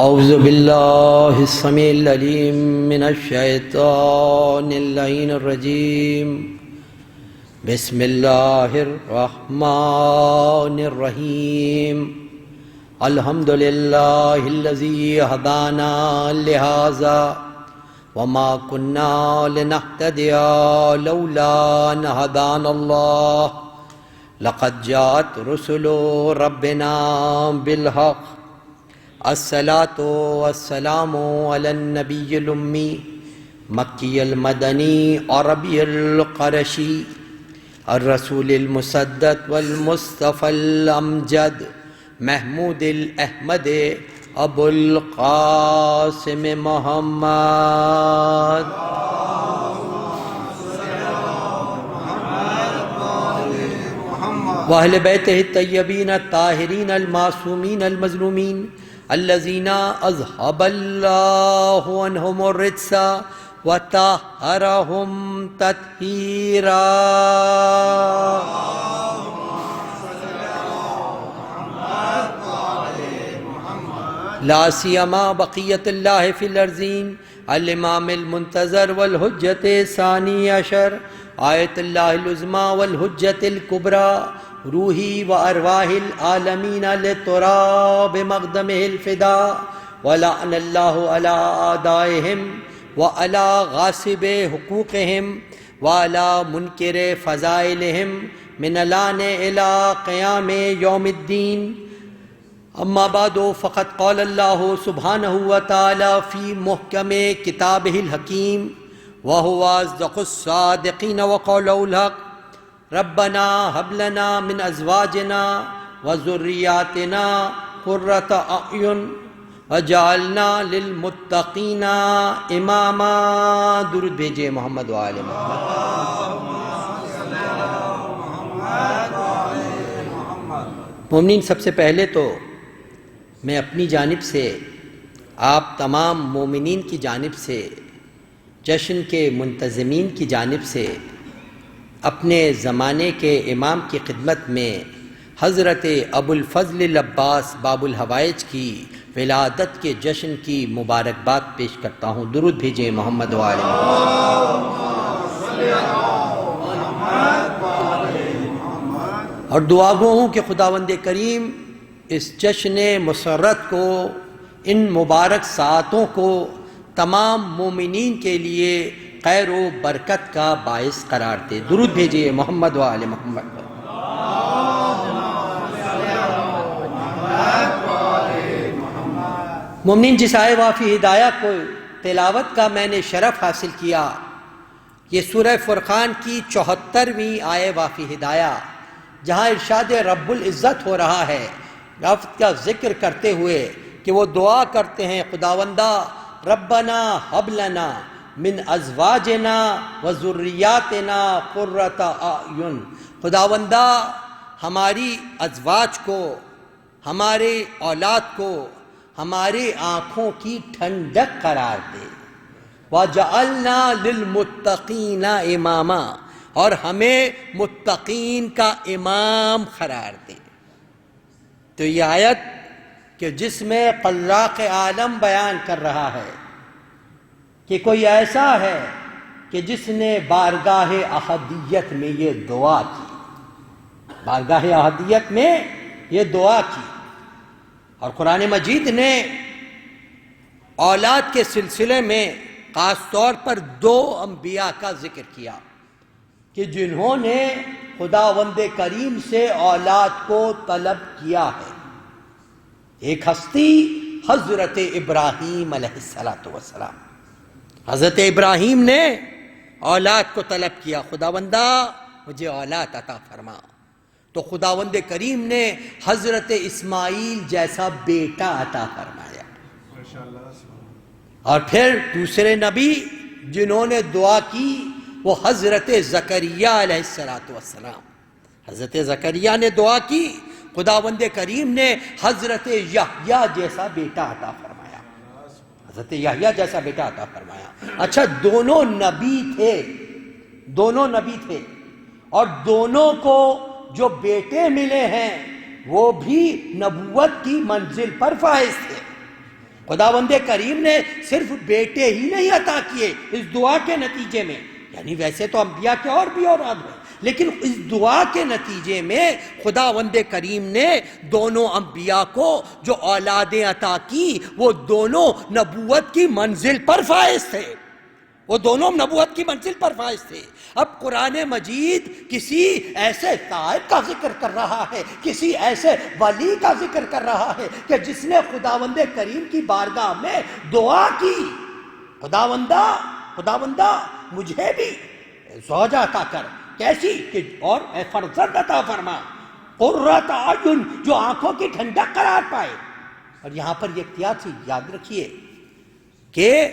اعوذ باللہ السمیع العلیم من الشیطان اللعین الرجیم بسم اللہ الرحمن الرحیم الحمدللہ الذی ہدانا لہذا وما كنا لنهتدی لولا ان ہدانا اللہ لقد جاءت رسل ربنا بالحق الصلاة والسلام على النبي الأمي مكي المدني عربي القرشي الرسول المسدد والمصطفى الأمجد محمود الأحمد أبو القاسم محمد وأهل بيته الطيبين الطاهرين المعصومين المظلومين الذين أذهب الله عنهم الرجس وطهرهم تطهيرا لا سيما بقية الله في الأرضين الإمام المنتظر والحجة الثاني عشر آية الله العظمى والحجة الكبرى روحی و ارواح العالمین لتراب مقدمہ الفداء ولعن اللہ علی اعدائہم وعلی غاصب حقوقہم وعلی منکر فضائلہم من الان الى قیام یوم الدین اما بعد فقد قال اللہ سبحانہ وتعالی فی محکم کتابہ الحکیم وہو اصدق الصادقین وقولہ الحق ربنا هب لنا من ازواجنا وذرياتنا قرة اعین وجعلنا للمتقین اماما درود بھیجے محمد و آل محمد۔ مومنین، سب سے پہلے تو میں اپنی جانب سے آپ تمام مومنین کی جانب سے جشن کے منتظمین کی جانب سے اپنے زمانے کے امام کی خدمت میں حضرت ابو الفضل العباس باب الحوائج کی ولادت کے جشن کی مبارکباد پیش کرتا ہوں۔ درود بھیجیں محمد و آل محمد۔ اور دعا گو ہوں کہ خداوند کریم اس جشن مسرت کو، ان مبارک ساعتوں کو تمام مومنین کے لیے خیر و برکت کا باعث قرار دے۔ درود بھیجئے محمد و آل محمد۔ مومنین، جس آئے وافی ہدایہ کو تلاوت کا میں نے شرف حاصل کیا، یہ سورہ فرقان کی 74ویں آئے وافی ہدایہ، جہاں ارشاد رب العزت ہو رہا ہے رفت کا ذکر کرتے ہوئے کہ وہ دعا کرتے ہیں، خداوندہ ربنا حب لنا من ازواجنا وذریاتنا قرۃ اعین، خداوندہ ہماری ازواج کو، ہمارے اولاد کو ہمارے آنکھوں کی ٹھنڈک قرار دے، وجعلنا للمتقین اماما، اور ہمیں متقین کا امام قرار دے۔ تو یہ آیت کہ جس میں خلاق عالم بیان کر رہا ہے کہ کوئی ایسا ہے کہ جس نے بارگاہ احدیت میں یہ دعا کی، بارگاہ احدیت میں یہ دعا کی، اور قرآن مجید نے اولاد کے سلسلے میں خاص طور پر 2 انبیاء کا ذکر کیا کہ جنہوں نے خداوند کریم سے اولاد کو طلب کیا ہے۔ ایک ہستی حضرت ابراہیم علیہ السلام، حضرت ابراہیم نے اولاد کو طلب کیا، خداوندہ مجھے اولاد عطا فرما، تو خداوند کریم نے حضرت اسماعیل جیسا بیٹا عطا فرمایا۔ اور پھر دوسرے نبی جنہوں نے دعا کی وہ حضرت زکریا علیہ السلام، حضرت زکریا نے دعا کی خداوند کریم نے حضرت یحییٰ جیسا بیٹا عطا فرمایا، حضرت یحییٰ جیسا بیٹا عطا فرمایا۔ اچھا، دونوں نبی تھے اور دونوں کو جو بیٹے ملے ہیں وہ بھی نبوت کی منزل پر فائز تھے۔ خداوند کریم نے صرف بیٹے ہی نہیں عطا کیے اس دعا کے نتیجے میں، یعنی ویسے تو انبیاء کے اور بھی اولاد ہیں، لیکن اس دعا کے نتیجے میں خداوند کریم نے دونوں انبیاء کو جو اولادیں عطا کی وہ دونوں نبوت کی منزل پر فائز تھے، وہ دونوں نبوت کی منزل پر فائز تھے۔ اب قرآن مجید کسی ایسے تائب کا ذکر کر رہا ہے، کسی ایسے ولی کا ذکر کر رہا ہے کہ جس نے خداوند کریم کی بارگاہ میں دعا کی، خداوندہ مجھے بھی زوجہ عطا کر، کیسی کہ اور اے فرزند عطا فرما، قرۃ اعین، جو آنکھوں کی ٹھنڈک قرار پائے۔ اور یہاں پر یہ احتیاط سے یاد رکھیے کہ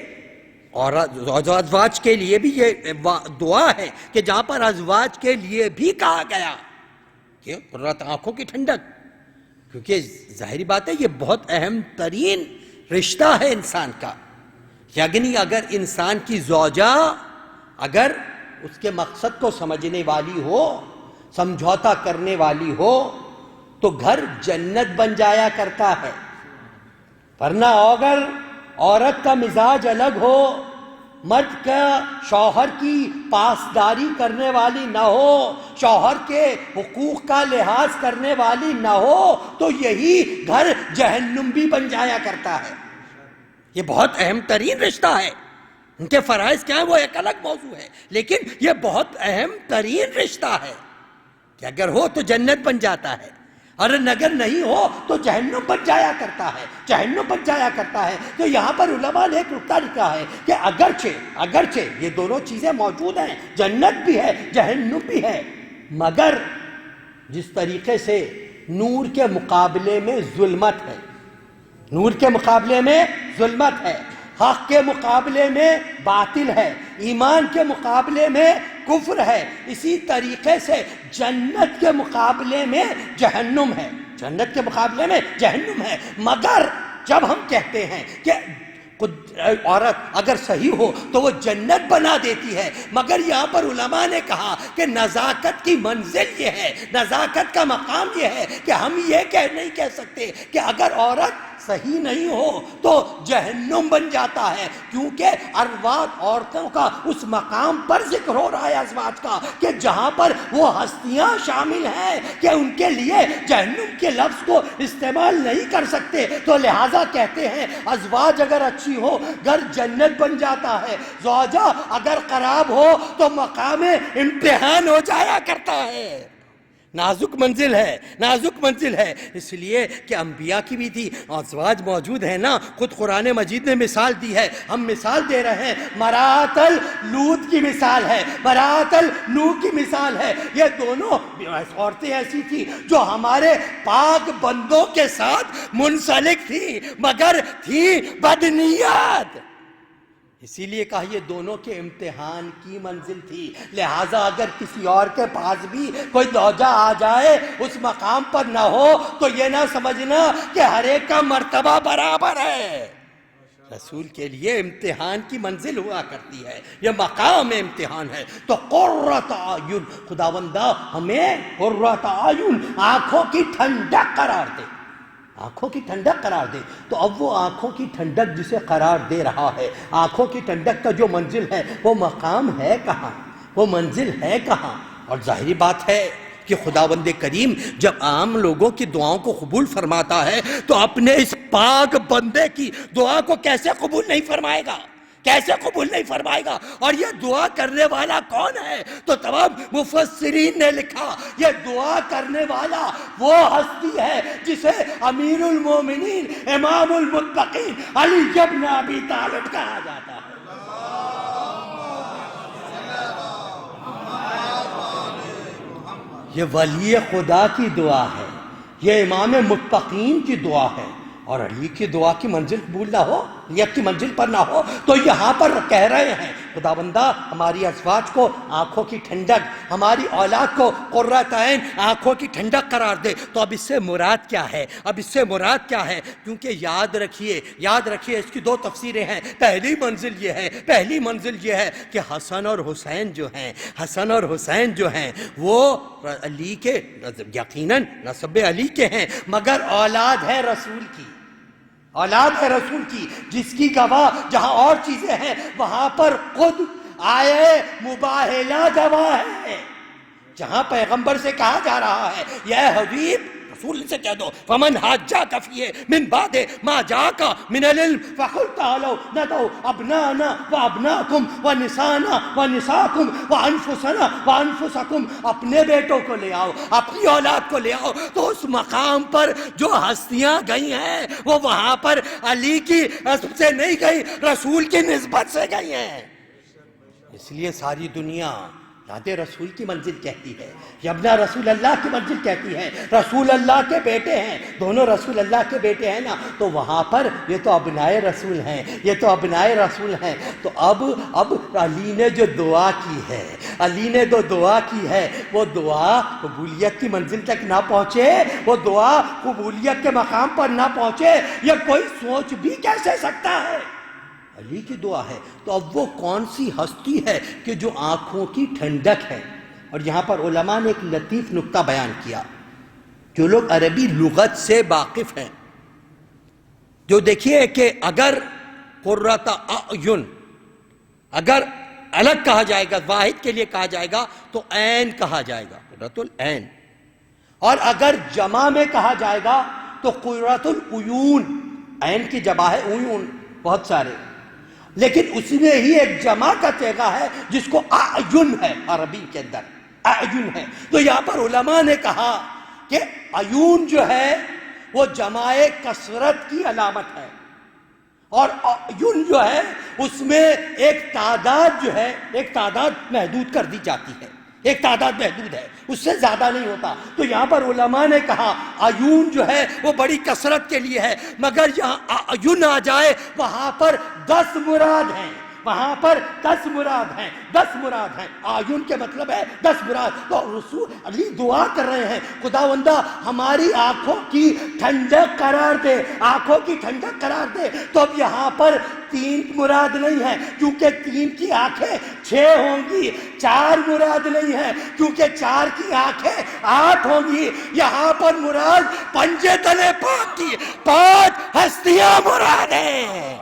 اور ازواج کے لیے بھی یہ دعا ہے کہ جہاں پر ازواج کے لیے بھی کہا گیا کہ قرۃ آنکھوں کی ٹھنڈک، کیونکہ ظاہری بات ہے یہ بہت اہم ترین رشتہ ہے انسان کا، یعنی اگر انسان کی زوجہ اگر اس کے مقصد کو سمجھنے والی ہو، سمجھوتا کرنے والی ہو، تو گھر جنت بن جایا کرتا ہے۔ ورنہ اگر عورت کا مزاج الگ ہو، مرد کا شوہر کی پاسداری کرنے والی نہ ہو، شوہر کے حقوق کا لحاظ کرنے والی نہ ہو، تو یہی گھر جہنم بھی بن جایا کرتا ہے۔ یہ بہت اہم ترین رشتہ ہے، ان کے فرائض کیا ہیں وہ ایک الگ موضوع ہے، لیکن یہ بہت اہم ترین رشتہ ہے کہ اگر ہو تو جنت بن جاتا ہے، اور اگر نہیں ہو تو جہنم بن جایا کرتا ہے۔ تو یہاں پر علماء نے ایک نقطہ لکھا ہے کہ اگرچہ یہ دونوں چیزیں موجود ہیں، جنت بھی ہے جہنم بھی ہے، مگر جس طریقے سے نور کے مقابلے میں ظلمت ہے، حق کے مقابلے میں باطل ہے، ایمان کے مقابلے میں کفر ہے، اسی طریقے سے جنت کے مقابلے میں جہنم ہے۔ مگر جب ہم کہتے ہیں کہ عورت اگر صحیح ہو تو وہ جنت بنا دیتی ہے، مگر یہاں پر علماء نے کہا کہ نزاکت کی منزل یہ ہے، نزاکت کا مقام یہ ہے کہ ہم یہ نہیں کہہ سکتے کہ اگر عورت صحیح نہیں ہو تو جہنم بن جاتا ہے، کیونکہ عورتوں کا اس مقام پر ذکر ہو رہا ہے ازواج کا کہ جہاں پر وہ ہستیاں شامل ہیں کہ ان کے لیے جہنم کے لفظ کو استعمال نہیں کر سکتے، تو لہٰذا کہتے ہیں ازواج اگر اچھی ہو گھر جنت بن جاتا ہے، زوجہ اگر خراب ہو تو مقام امتحان ہو جایا کرتا ہے۔ نازک منزل ہے، اس لیے کہ انبیاء کی بھی تھی، ازواج موجود ہیں نا، خود قرآن مجید نے مثال دی ہے، ہم مثال دے رہے ہیں، مرات لوط کی مثال ہے، مرات نوح کی مثال ہے، یہ دونوں عورتیں ایسی تھی جو ہمارے پاک بندوں کے ساتھ منسلک تھی، مگر تھی بدنیت، اسی لیے کہا یہ دونوں کے امتحان کی منزل تھی۔ لہٰذا اگر کسی اور کے پاس بھی کوئی زوجہ آ جائے اس مقام پر نہ ہو تو یہ نہ سمجھنا کہ ہر ایک کا مرتبہ برابر ہے، رسول کے لیے امتحان کی منزل ہوا کرتی ہے، یہ مقام امتحان ہے۔ تو قرۃ اعین، خداوندہ ہمیں قرۃ اعین، آنکھوں کی ٹھنڈک قرار دے، تو اب وہ آنکھوں کی ٹھنڈک جسے قرار دے رہا ہے، آنکھوں کی ٹھنڈک کا جو منزل ہے وہ مقام ہے کہاں، وہ منزل ہے کہاں؟ اور ظاہری بات ہے کہ خداوند کریم جب عام لوگوں کی دعاؤں کو قبول فرماتا ہے تو اپنے اس پاک بندے کی دعا کو کیسے قبول نہیں فرمائے گا؟ اور یہ دعا کرنے والا کون ہے؟ تو تمام مفسرین نے لکھا یہ دعا کرنے والا وہ ہستی ہے جسے امیر المومنین امام المتقین علی ابن ابی طالب کہا جاتا ہے۔ یہ ولی خدا کی دعا ہے، یہ امام متقین کی دعا ہے، اور علی کی دعا کی منزل قبول نہ ہو، نیت کی منزل پر نہ ہو، تو یہاں پر کہہ رہے ہیں خدا بندہ ہماری ازواج کو آنکھوں کی ٹھنڈک، ہماری اولاد کو قرۃ عین آنکھوں کی ٹھنڈک قرار دے۔ تو اب اس سے مراد کیا ہے؟ اب اس سے مراد کیا ہے؟ کیونکہ یاد رکھیے اس کی دو تفسیریں ہیں۔ پہلی منزل یہ ہے کہ حسن اور حسین جو ہیں وہ علی کے یقیناً نسب علی کے ہیں، مگر اولاد ہے رسول کی، جس کی گواہ جہاں اور چیزیں ہیں وہاں پر خود آئے مباہلہ گواہ ہے، جہاں پیغمبر سے کہا جا رہا ہے یا حبیب، رسول سے کہہ دو فمن حاجاک فیہ من بعد ما جاءک من العلم فقل تعالوا ندعو ابناءنا وابناءکم ونساءنا ونساءکم وانفسنا وانفسکم، اپنے بیٹوں کو لے آؤ، اپنی اولاد کو لے آؤ۔ تو اس مقام پر جو ہستیاں گئی ہیں وہ وہاں پر علی کی نسبت سے نہیں گئی، رسول کی نسبت سے گئی ہیں۔ اس لیے ساری دنیا یاد رسول کی منزل کہتی ہے، یبنا رسول اللہ کی منزل کہتی ہے، رسول اللہ کے بیٹے ہیں، دونوں رسول اللہ کے بیٹے ہیں نا، تو وہاں پر یہ تو ابنائے رسول ہیں، تو اب علی نے جو دعا کی ہے وہ دعا قبولیت کی منزل تک نہ پہنچے، وہ دعا قبولیت کے مقام پر نہ پہنچے، یہ کوئی سوچ بھی کیسے سکتا ہے؟ علی کی دعا ہے۔ تو اب وہ کون سی ہستی ہے کہ جو آنکھوں کی ٹھنڈک ہے؟ اور یہاں پر علماء نے ایک لطیف نکتہ بیان کیا، جو لوگ عربی لغت سے واقف ہیں، جو دیکھیے کہ اگر قرۃ اعین اگر الگ کہا جائے گا، واحد کے لیے کہا جائے گا تو عین کہا جائے گا، قرۃ العین، اور اگر جمع میں کہا جائے گا تو قرۃ العیون، عین کی جمع ہے عیون، بہت سارے، لیکن اس میں ہی ایک جمع کا صیغہ ہے جس کو اعین ہے، عربی کے اندر اعین ہے۔ تو یہاں پر علماء نے کہا کہ عیون جو ہے وہ جمع کثرت کی علامت ہے، اور اعین جو ہے اس میں ایک تعداد محدود کر دی جاتی ہے، ایک تعداد محدود ہے، اس سے زیادہ نہیں ہوتا۔ تو یہاں پر علماء نے کہا عیون جو ہے وہ بڑی کثرت کے لیے ہے، مگر یہاں اعین آ جائے وہاں پر 10 مراد ہیں، 10 مراد ہیں، اعین کے مطلب ہے 10 مراد۔ تو رسول علی دعا کر رہے ہیں، خداوندہ ہماری آنکھوں کی ٹھنڈک قرار دے، تو اب یہاں پر 3 مراد نہیں ہے کیونکہ 3 کی آنکھیں 6 ہوں گی، 4 مراد نہیں ہے کیونکہ 4 کی آنکھیں 8 ہوں گی، یہاں پر مراد پنجے تلے پاک کی 5 ہستیاں مراد ہیں۔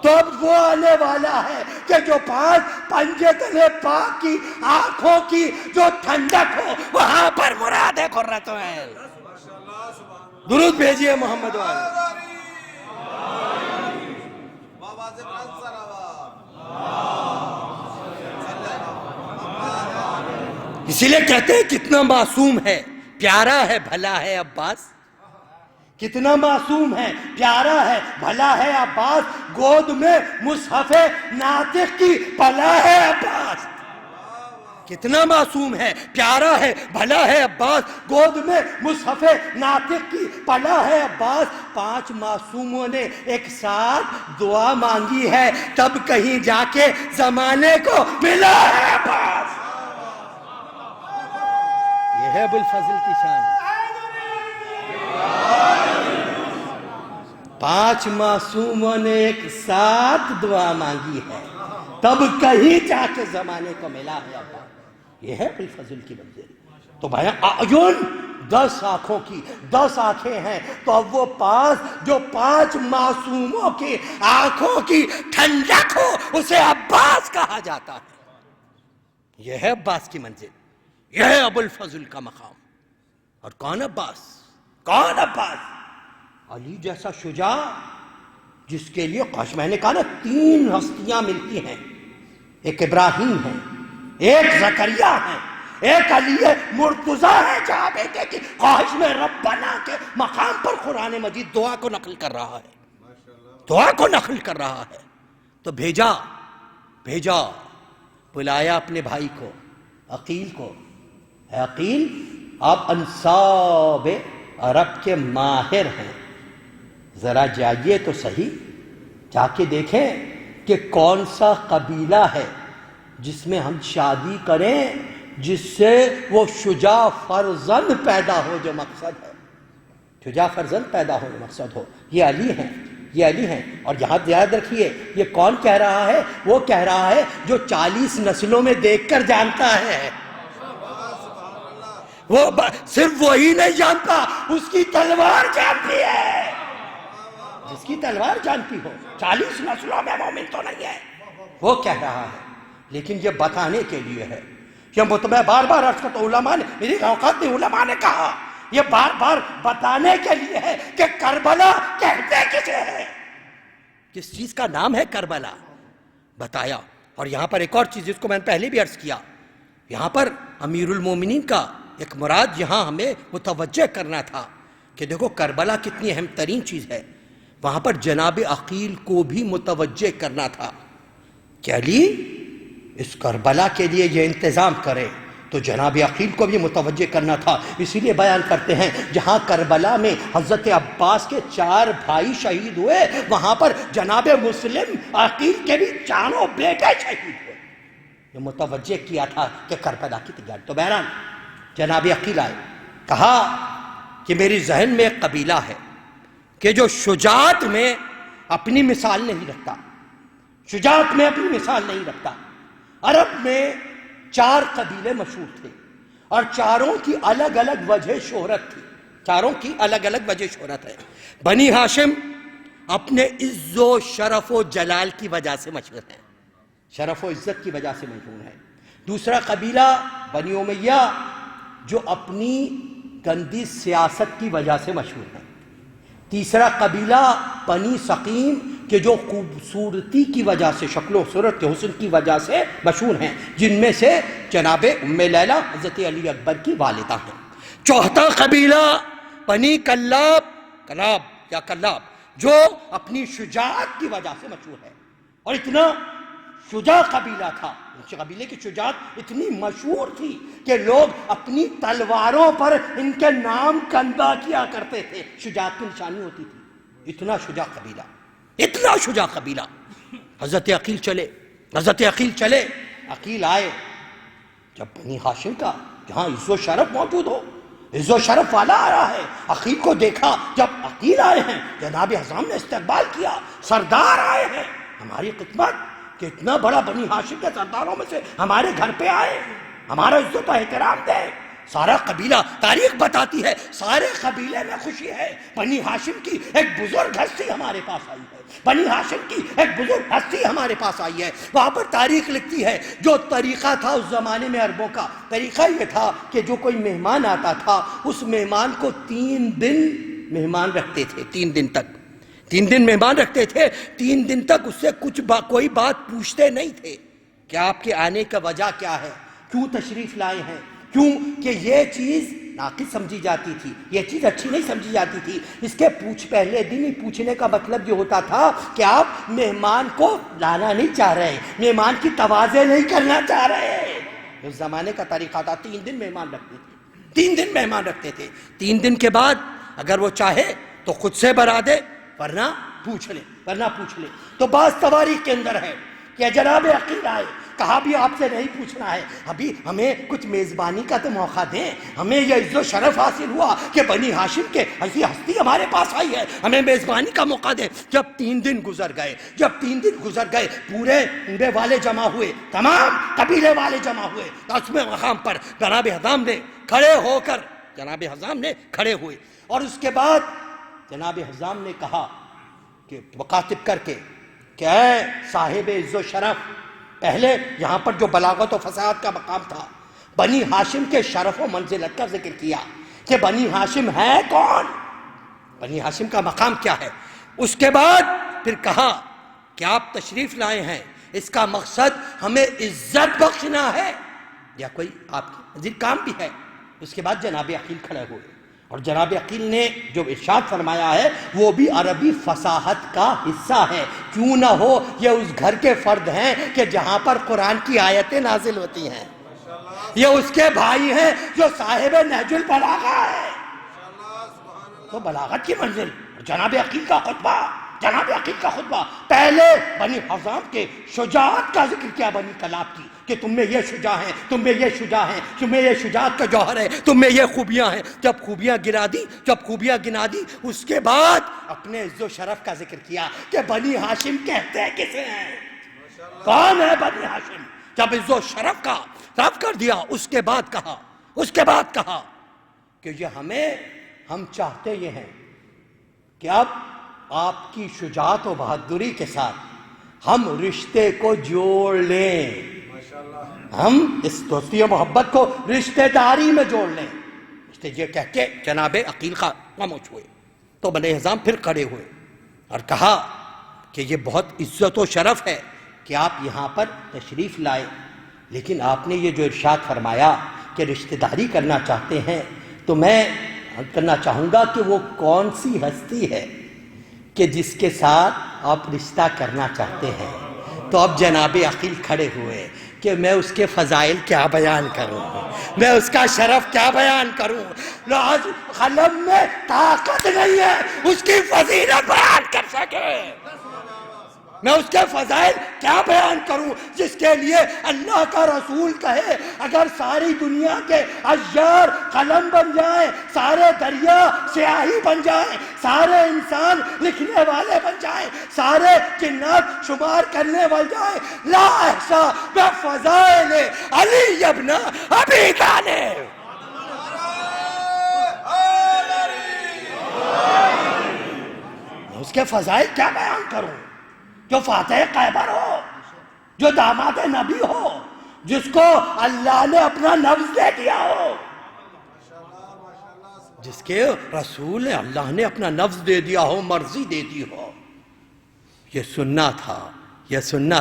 تو اب وہ آنے والا ہے کہ جو 5 پنجے تلے پاک کی آنکھوں کی جو ٹھنڈک ہو، وہاں پر مراد ہے قرۃ عین۔ درود بھیجئے محمد والے۔ اسی لیے کہتے ہیں کتنا معصوم ہے، پیارا ہے، بھلا ہے عباس، کتنا معصوم ہے، پیارا ہے، بھلا ہے عباس، گود میں مصحف ناطق کی پلا ہے عباس۔ کتنا معصوم ہے، پیارا ہے، بھلا ہے عباس، گود میں مصحف ناطق کی پلا ہے عباس۔ 5 معصوموں نے ایک ساتھ دعا مانگی ہے، تب کہیں جا کے زمانے کو ملا ہے عباس۔ یہ ہے ابوالفضل کی شان۔ 5 معصوموں نے ایک ساتھ دعا مانگی ہے، تب کہیں جا کے زمانے کو ملا ہے عباس۔ یہ ہے ابوالفضل کی منزل۔ تو بھائی اعین 10 آنکھوں کی 10 آنکھیں ہیں، تو اب وہ 5 معصوموں کی آنکھوں کی ٹھنڈک ہو، اسے عباس کہا جاتا ہے۔ یہ ہے عباس کی منزل، یہ ہے ابوالفضل کا مقام۔ اور کون عباس؟ علی جیسا شجاع، جس کے لیے میں نے کہا نا 3 ہستیاں ملتی ہیں، ایک ابراہیم ہے، ایک زکریا ہے، ایک علی مرتضیٰ ہے، جہاں بیٹے کی خواہش میں ربنا کے مقام پر قرآن مجید دعا کو نقل کر رہا ہے۔ تو بھیجا بلایا اپنے بھائی کو، عقیل کو، اے عقیل آپ انساب عرب کے ماہر ہیں، ذرا جائیے تو صحیح، جا کے دیکھیں کہ کون سا قبیلہ ہے جس میں ہم شادی کریں جس سے وہ شجاع فرزند پیدا ہو، جو مقصد ہے، شجاع فرزند پیدا ہو جو مقصد ہو۔ یہ علی ہیں، یہ علی ہیں۔ اور یہاں یاد رکھیے، یہ کون کہہ رہا ہے؟ وہ کہہ رہا ہے جو 40 نسلوں میں دیکھ کر جانتا ہے۔ وہ صرف وہی نہیں جانتا، اس کی تلوار جانتی ہے، جس کی تلوار جانتی ہو۔ 40 نسلوں میں مومن تو نہیں ہے، وہ کہہ رہا ہے، لیکن یہ بتانے کے لیے ہے۔ یہ میں بار بار عرض کرتا ہوں، علماء نے، میری اوقات میں علماء نے کہا، یہ بار بار بتانے کے لیے ہے کہ کربلا کہتے کسے ہے، کس چیز کا نام ہے کربلا، بتایا۔ اور یہاں پر ایک اور چیز جس کو میں نے پہلے بھی عرض کیا، یہاں پر امیر المومنین کا ایک مراد یہاں ہمیں متوجہ کرنا تھا کہ دیکھو کربلا کتنی اہم ترین چیز ہے، وہاں پر جناب عقیل کو بھی متوجہ کرنا تھا کہ علی اس کربلا کے لیے یہ انتظام کرے، تو جناب عقیل کو بھی متوجہ کرنا تھا۔ اسی لیے بیان کرتے ہیں جہاں کربلا میں حضرت عباس کے 4 بھائی شہید ہوئے، وہاں پر جناب مسلم عقیل کے بھی 4 بیٹے شہید ہوئے۔ یہ متوجہ کیا تھا کہ کربلا کی تیاری۔ تو بہرحال جناب عقیل آئے، کہا کہ میری ذہن میں ایک قبیلہ ہے کہ جو شجاعت میں اپنی مثال نہیں رکھتا، شجاعت میں اپنی مثال نہیں رکھتا۔ عرب میں 4 قبیلے مشہور تھے اور 4 کی الگ الگ وجہ شہرت تھی، 4 کی الگ الگ وجہ شہرت ہے۔ بنی ہاشم اپنے عز و شرف و جلال کی وجہ سے مشہور ہیں، شرف و عزت کی وجہ سے مشہور ہے۔ دوسرا قبیلہ بنی امیہ جو اپنی گندی سیاست کی وجہ سے مشہور ہے۔ تیسرا قبیلہ بنی سقیم کہ جو خوبصورتی کی وجہ سے، شکل و صورت کے حسن کی وجہ سے مشہور ہیں، جن میں سے جناب ام لیلہ حضرت علی اکبر کی والدہ ہیں۔ چوتھا قبیلہ بنی کلاب جو اپنی شجاعت کی وجہ سے مشہور ہے، اور اتنا شجاع قبیلہ تھا، اس قبیلے کی شجاعت اتنی مشہور تھی کہ لوگ اپنی تلواروں پر ان کے نام کندہ کیا کرتے تھے، شجاعت کی نشانی ہوتی تھی۔ اتنا شجاع قبیلہ، اتنا شجاع قبیلہ۔ حضرت عقیل چلے، عقیل آئے جب بنی ہاشم کا جہاں عز و شرف موجود ہو، عز و شرف والا آ رہا ہے، عقیل کو دیکھا۔ جب عقیل آئے ہیں، جناب حضام نے استقبال کیا، سردار آئے ہیں، ہماری خدمت کہ اتنا بڑا بنی ہاشم کے سرداروں میں سے ہمارے گھر پہ آئے، ہمارا عزت و احترام دے۔ سارا قبیلہ، تاریخ بتاتی ہے، سارے قبیلے میں خوشی ہے۔ بنی ہاشم کی ایک بزرگ ہستی ہمارے پاس آئی ہے، بنی ہاشم کی ایک بزرگ ہستی ہمارے پاس آئی ہے۔ وہاں پر تاریخ لکھتی ہے جو طریقہ تھا اس زمانے میں عربوں کا، طریقہ یہ تھا کہ جو کوئی مہمان آتا تھا اس مہمان کو 3 دن مہمان رکھتے تھے، 3 دن تک 3 دن مہمان رکھتے تھے۔ 3 دن تک اس سے کوئی بات پوچھتے نہیں تھے کہ آپ کے آنے کا وجہ کیا ہے، کیوں تشریف لائے ہیں، کیوں کہ یہ چیز ناقص سمجھی جاتی تھی، یہ چیز اچھی نہیں سمجھی جاتی تھی۔ اس کے پہلے دن ہی پوچھنے کا مطلب یہ ہوتا تھا کہ آپ مہمان کو لانا نہیں چاہ رہے، مہمان کی تواضع نہیں کرنا چاہ رہے۔ اس زمانے کا طریقہ تھا، 3 دن مہمان رکھتے تھے، 3 دن مہمان رکھتے تھے۔ 3 دن کے بعد اگر وہ چاہے تو خود سے برا دے، ورنہ پوچھ لے۔ تو بعض تواریخ کے اندر ہے کہ جناب عقیل آئے، کہا بھی آپ سے نہیں پوچھنا ہے، ابھی ہمیں کچھ میزبانی کا تو موقع دیں، ہمیں یہ عز و شرف حاصل ہوا کہ بنی ہاشم کے ایسی ہستی ہمارے پاس آئی ہے، ہمیں میزبانی کا موقع دیں۔ جب 3 دن گزر گئے، پورے والے جمع ہوئے، تمام قبیلے والے جمع ہوئے، تو اس میں مقام پر جناب حضام نے کھڑے ہوئے، اور اس کے بعد جناب حضام نے کہا کہ مخاطب کر کے کہ اے صاحب عز و شرف، پہلے یہاں پر جو بلاغت و فصاحت کا مقام تھا، بنی ہاشم کے شرف و منزلت کا ذکر کیا کہ بنی ہاشم ہے کون، بنی ہاشم کا مقام کیا ہے۔ اس کے بعد پھر کہا کہ آپ تشریف لائے ہیں، اس کا مقصد ہمیں عزت بخشنا ہے یا کوئی آپ کے مزید کام بھی ہے۔ اس کے بعد جناب عقیل کھڑے ہوئے، اور جناب عقیل نے جو ارشاد فرمایا ہے وہ بھی عربی فصاحت کا حصہ ہے۔ کیوں نہ ہو، یہ اس گھر کے فرد ہیں کہ جہاں پر قرآن کی آیتیں نازل ہوتی ہیں، یہ اس کے بھائی ہیں جو صاحب نہج البلاغہ ہے، تو بلاغت کی منزل، جناب عقیل کا خطبہ جناب عقیل کا خطبہ پہلے بنی حزام کے شجاعت کا ذکر کیا، بنی کلاب کی، کہ تم میں یہ شجاع ہیں، تم میں یہ شجاع ہیں، تم میں یہ شجاعت کا جوہر ہے، تم میں یہ خوبیاں ہیں. جب خوبیاں گنا دی اس کے بعد اپنے عز و شرف کا ذکر کیا کہ بنی ہاشم کہتے کسے ہیں، کون ہے بنی ہاشم. جب عز و شرف کا رف کر دیا اس کے بعد کہا کہ یہ ہم چاہتے یہ ہیں کہ اب آپ کی شجاعت و بہادری کے ساتھ ہم رشتے کو جوڑ لیں، ہم اس دوستی و محبت کو رشتہ داری میں جوڑ لیں. یہ کہہ کے جناب عقیل خاموش ہوئے تو بنی حزام پھر کھڑے ہوئے اور کہا کہ یہ بہت عزت و شرف ہے کہ آپ یہاں پر تشریف لائے، لیکن آپ نے یہ جو ارشاد فرمایا کہ رشتہ داری کرنا چاہتے ہیں تو میں کرنا چاہوں گا کہ وہ کون سی ہستی ہے کہ جس کے ساتھ آپ رشتہ کرنا چاہتے ہیں. تو اب جناب عقیل کھڑے ہوئے کہ میں اس کے فضائل کیا بیان کروں، میں اس کا شرف کیا بیان کروں، آج قلم میں طاقت نہیں ہے اس کی فضیلت بیان کر سکے. میں اس کے فضائل کیا بیان کروں جس کے لیے اللہ کا رسول کہے اگر ساری دنیا کے اشجار قلم بن جائیں، سارے دریا سیاہی بن جائیں، سارے انسان لکھنے والے بن جائیں، سارے جنات شمار کرنے بن جائیں، لا احصا بفضائل علی ابن ابی طالب. اس کے فضائل کیا بیان کروں جو فاتح خیبر ہو، جو داماد نبی ہو، جس کو اللہ نے اپنا نفس دے دیا ہو، جس کے رسول اللہ نے اپنا نفس دے دیا ہو، مرضی دے دی ہو. یہ سننا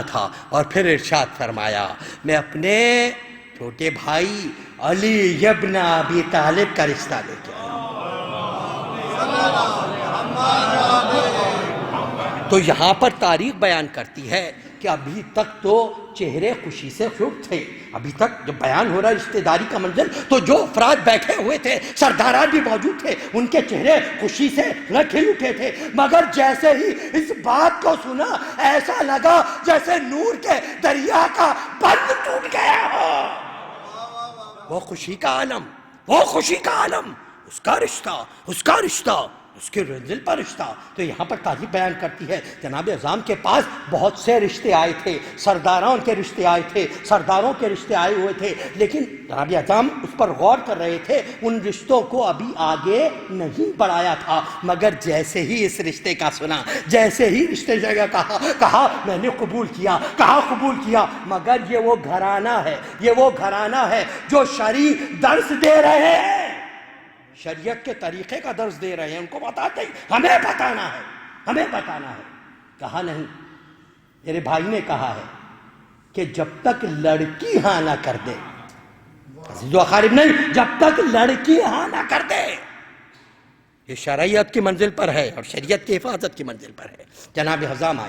تھا. اور پھر ارشاد فرمایا میں اپنے چھوٹے بھائی علی ابن ابی طالب کا رشتہ لے کے آیا. تو یہاں پر تاریخ بیان کرتی ہے کہ ابھی تک تو چہرے خوشی سے خشک تھے، ابھی تک جب بیان ہو رہا رشتہ داری کا منظر تو جو افراد بیٹھے ہوئے تھے سرداران بھی موجود تھے، ان کے چہرے خوشی سے کھل اٹھے تھے. مگر جیسے ہی اس بات کو سنا ایسا لگا جیسے نور کے دریا کا بند ٹوٹ گیا ہو. وہ خوشی کا عالم، اس کا رشتہ اس کے رنزل پر رشتہ. تو یہاں پر تاریخ بیان کرتی ہے جناب عظام کے پاس بہت سے رشتے آئے تھے، سرداروں کے رشتے آئے ہوئے تھے، لیکن جناب عظام اس پر غور کر رہے تھے، ان رشتوں کو ابھی آگے نہیں بڑھایا تھا. مگر جیسے ہی اس رشتے کا سنا، جیسے ہی رشتے جگہ کہا میں نے قبول کیا. مگر یہ وہ گھرانہ ہے جو شرعی درس دے رہے ہیں، شریعت کے طریقے کا درس دے رہے ہیں، ان کو بتاتے ہیں ہمیں بتانا ہے. کہا نہیں، میرے بھائی نے کہا ہے کہ جب تک لڑکی ہاں نہ کر دے، عزیز و اقارب نہیں، جب تک لڑکی ہاں نہ کر دے، یہ شرعیت کی منزل پر ہے اور شریعت کی حفاظت کی منزل پر ہے. جناب حزام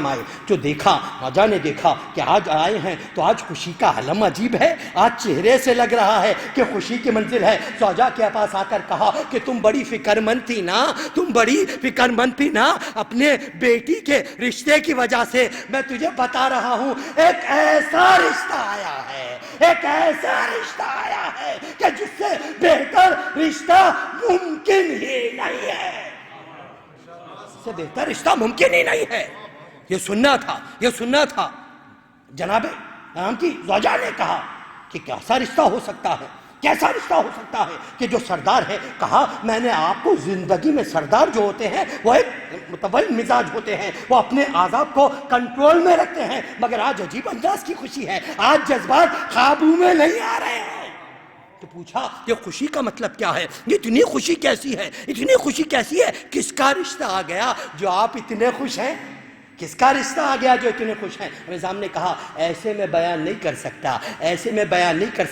آئے جو دیکھا، راجا نے دیکھا کہ آج آئے ہیں تو آج خوشی کا عالم عجیب ہے، آج چہرے سے لگ رہا ہے کہ خوشی کی منزل ہے. زوجہ کے پاس آ کر کہا کہ تم بڑی فکر مند تھی نا اپنے بیٹی کے رشتے کی وجہ سے. میں تجھے بتا رہا ہوں ایک ایسا رشتہ آیا ہے کہ جس سے بہتر رشتہ ممکن ہی نہیں ہے. یہ سننا تھا. جناب عام کی زوجہ نے کہا کہ کیسا رشتہ ہو سکتا ہے کہ جو سردار ہے. کہا میں نے آپ کو زندگی میں سردار جو ہوتے ہیں وہ ایک متوازن مزاج ہوتے ہیں، وہ اپنے اعصاب کو کنٹرول میں رکھتے ہیں، مگر آج عجیب انداز کی خوشی ہے، آج جذبات قابو میں نہیں آ رہے ہیں. تو پوچھا یہ خوشی کا مطلب کیا ہے، اتنی خوشی کیسی ہے، کس کا رشتہ آ گیا جو آپ اتنے خوش ہیں، کس کا رشتہ آ گیا جو اتنے خوش ہیں. نظام نے کہا ایسے میں بیان نہیں کر